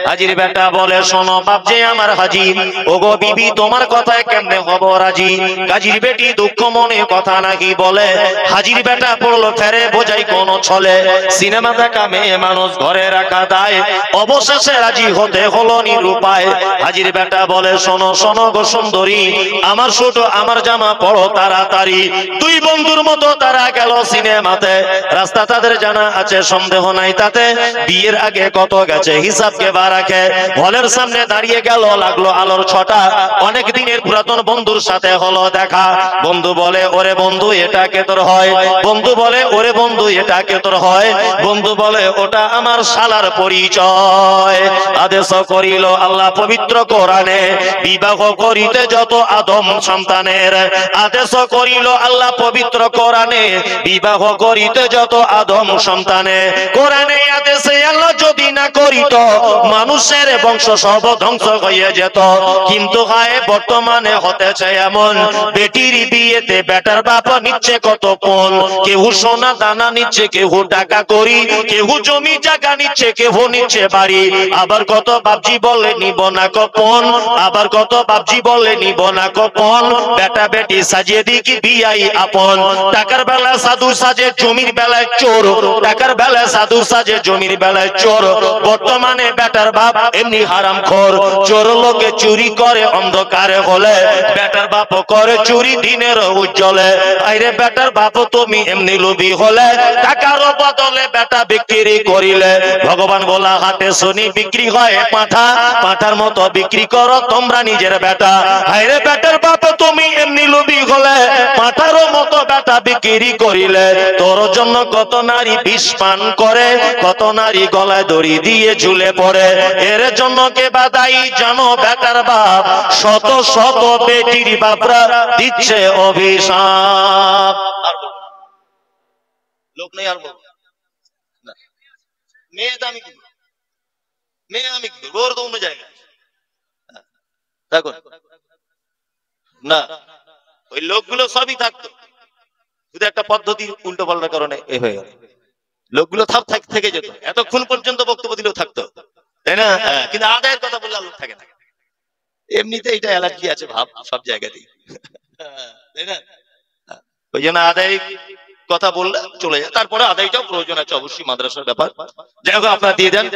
হাজির বেটা বলে শোনো বাপ যে আমার হাজি, ওগো বিবি তোমার কথায় কেমনে হব রাজি, কাজীর বেটি দুঃখ মনে কথা নাকি বলে, হাজির বেটা পড়লো ফেরে বোঝাই কোন ছলে, সিনেমা দেখা মেয়ে মানুষ ঘরে রাখা দায়, অবশেষে রাজি হতে হলো নিরুপায়, হাজির বেটা বলে শোনো শোনো গো সুন্দরী, আমার ছোট আমার জামা পড়ো তাড়াতাড়ি, দুই বন্ধুর মতো তারা গেল সিনেমাতে, রাস্তা তাদের জানা আছে সন্দেহ নাই তাতে, বিয়ের আগে কত গেছে হিসাব কে বা রাখে, হলের সামনে দাঁড়িয়ে গেল লাগলো আলোর ছটা, অনেক দিনের পুরাতন বন্ধুর সাথে হলো দেখা, বন্ধু বলে ওরে বন্ধু এটা কে তোর হয়, বন্ধু বলে ওরে বন্ধু এটা কে তোর হয়, বন্ধু বলে ওটা আমার শালার পরিচয়, আদেশ করিল আল্লাহ পবিত্র কোরআনে বিবাহ করিতে যত আদম সন্তানের, আদেশ করিল আল্লাহ পবিত্র কোরআনে বিবাহ করিতে যত আদম সন্তানে, কোরআনে আদেশে আল্লাহ যদি না করিত মানুষের বংশ সব ধ্বংস হয়ে যেত, কিন্তু গায়ে বর্তমানে হতেছে এমন, বেটির বিয়েতে বেটার বাপ নিচ্ছে কত পণ, কেউ সোনা দানা নিচ্ছে, কেউ টাকা করি, কেউ জমি জায়গা নিচ্ছে, কেউ নিচ্ছে বাড়ি, আবার কত বাপজি বলে নিব না কপন, আবার কত বাপজি বলে নিব না কপন, বেটা বেটি সাজিয়ে দিকি বিয়াই আপন, টাকার বেলা সাধু সাজে জমির বেলায় চোর, টাকার বেলায় সাধু সাজে জমির বেলায় চোর, বর্তমানে বেটার বাপ এমনি হারাম খোর, চোর লোকে চুরি করে অন্ধকারে হলে, বেটার বাপ করে চুরি দিনের উজ্জ্বলে, আইরে বেটার বাপ তুমি এমনি লোভী হলে, টাকার বদলে বেটা বিক্রি করিলে, ভগবান বলা হাতে শনি বিক্রি হয় পাঁঠা, পাঁঠার মতো বিক্রি করো তোমরা নিজের বেটা, আইরে বেটার বাপ তুমি এমনি লোভী হলে, পাঁঠার মতো বেটা বিক্রি করিলে, তোর জন্য কত নারী বিষ পান করে, কত নারী গলায় দড়ি দিয়ে ঝুলে পড়ে, এর জন্য কে বাদাই জানো বেটার বাপ, শত শত বেটির বাপরা দিচ্ছে অভিশাপ। লোক নেই আর বলবো না, মেয়ে দামি কি, মেয়ে আমি কি করবো, ওর তো অন্য জায়গায় দেখো না, ওই লোকগুলো সবই থাকতো, শুধু একটা পদ্ধতি উল্টো পাল্টার কারণে এ হয়ে গেল, লোকগুলো থেকে যেত, এতক্ষণ পর্যন্ত বক্তব্য দিলেও থাকতো, তাই না? কিন্তু আদায়ের কথা বললে লোক থাকে না, এমনিতে এটা অ্যালার্জি আছে ভাব সব জায়গাতেই, তাই না? ওই জন্য আদায় কথা বললে চলে যায়, তারপরে আদায়টাও প্রয়োজন আছে অবশ্যই, মাদ্রাসার ব্যাপার, যাই হোক আপনারা দিয়ে দেন।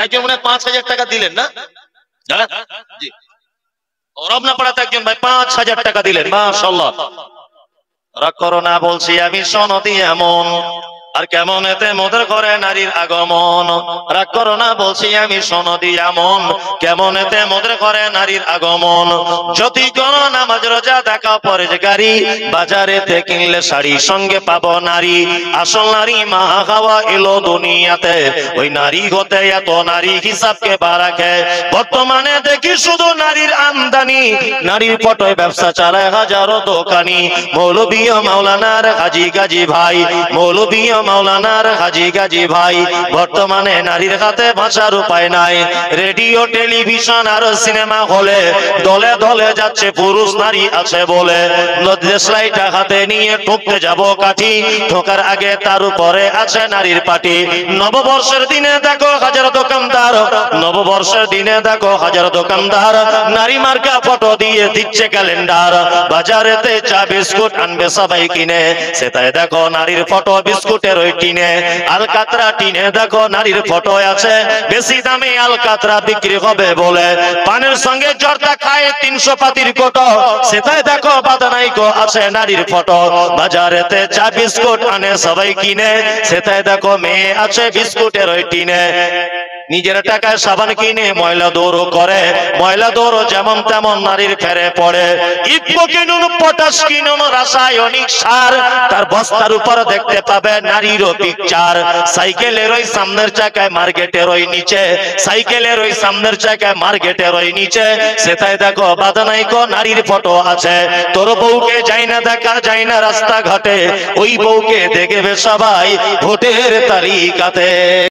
একজন মনে ৫,০০০ টাকা দিলেন না, জি রবনা পাড়াতে একজন ভাই ৫,০০০ টাকা দিলেন, মাশাআল্লাহ, রাগ করো না বলছি আমি সনদি এমন, আর কেমন এতে মোদের ঘরে নারীর আগমন, রাগ করো না বলছি আমি সনদি এমন, কেমন এতে মোদের ঘরে নারীর আগমন, যদি কোন নামাজ রোজা দেখা পরেজগারি, বাজারেতে কিনলে শাড়ি সঙ্গে পাবো নারী, আসল নারী মা খাওয়া এলো দুনিয়াতে, ওই নারী হতে এত নারী হিসাবকে বাড়াকে। বর্তমানে দেখি শুধু নারীর আমদানি, নারীর ফটোয় ব্যবসা চালায় হাজারো দোকানি, মৌলবী ও মাওলানার হাজি গাজী ভাই, মৌলবী ও মাওলানার হাজি গাজী ভাই, বর্তমানে নারীর হাতে বাঁচার উপায় নাই, রেডিও টেলিভিশন আর সিনেমা হলে দলে দলে যাচ্ছে পুরুষ নারী আছে বলে, দেশলাইটা হাতে নিয়ে ঠুকতে যাব কাঠি, ঠোকার আগে তার উপরে আছে নারীর পাটি। নববর্ষের দিনে দেখো হাজার দোকানদার, নববর্ষের দিনে দেখো হাজার দোকানদার, নারী মার্কা ফটো দিয়ে দিচ্ছে ক্যালেন্ডার, বাজারেতে চা বিস্কুট আনবে সবাই কিনে, সেটাই দেখো নারীর ফটো বিস্কুটের ওই টিনে, আলকাতরা টিনে দেখো নারীর ফটো আছে, বেশি দামে আলকাতরা বিক্রি হবে বলে, পানের সঙ্গে জর্দা খায় 300 পাতির কোটো, সেটাই দেখো বাদানাইকো আছে নারীর ফটো, বাজারেতে চা বিস্কুট আনে সবাই কিনে, সেটাই দেখো মেয়ে আছে বিস্কুটের ওই টিনে, নিজের টাকায় সাবান কিনে ময়লা দৌড় করে, ময়লা দৌড় যেমন তেমন নারীর ফেরে পড়ে, ইফকো কিনুন পটাশ কিনুন রাসায়নিক সার, তার বস্তার উপর দেখতে পাবে নারীরও পিকচার, সাইকেলের ওই সামনের চাকায় মার্কেটের ওই নিচে, সাইকেলের ওই সামনের চাকায় মার্কেটের ওই নিচে, সেটাই দেখো বাদানাইকো নারীর ফটো আছে, তোর বউকে যাই না দেখা যায় না রাস্তাঘাটে, ওই বউকে দেখবে সবাই ভোটের তালিকাতে।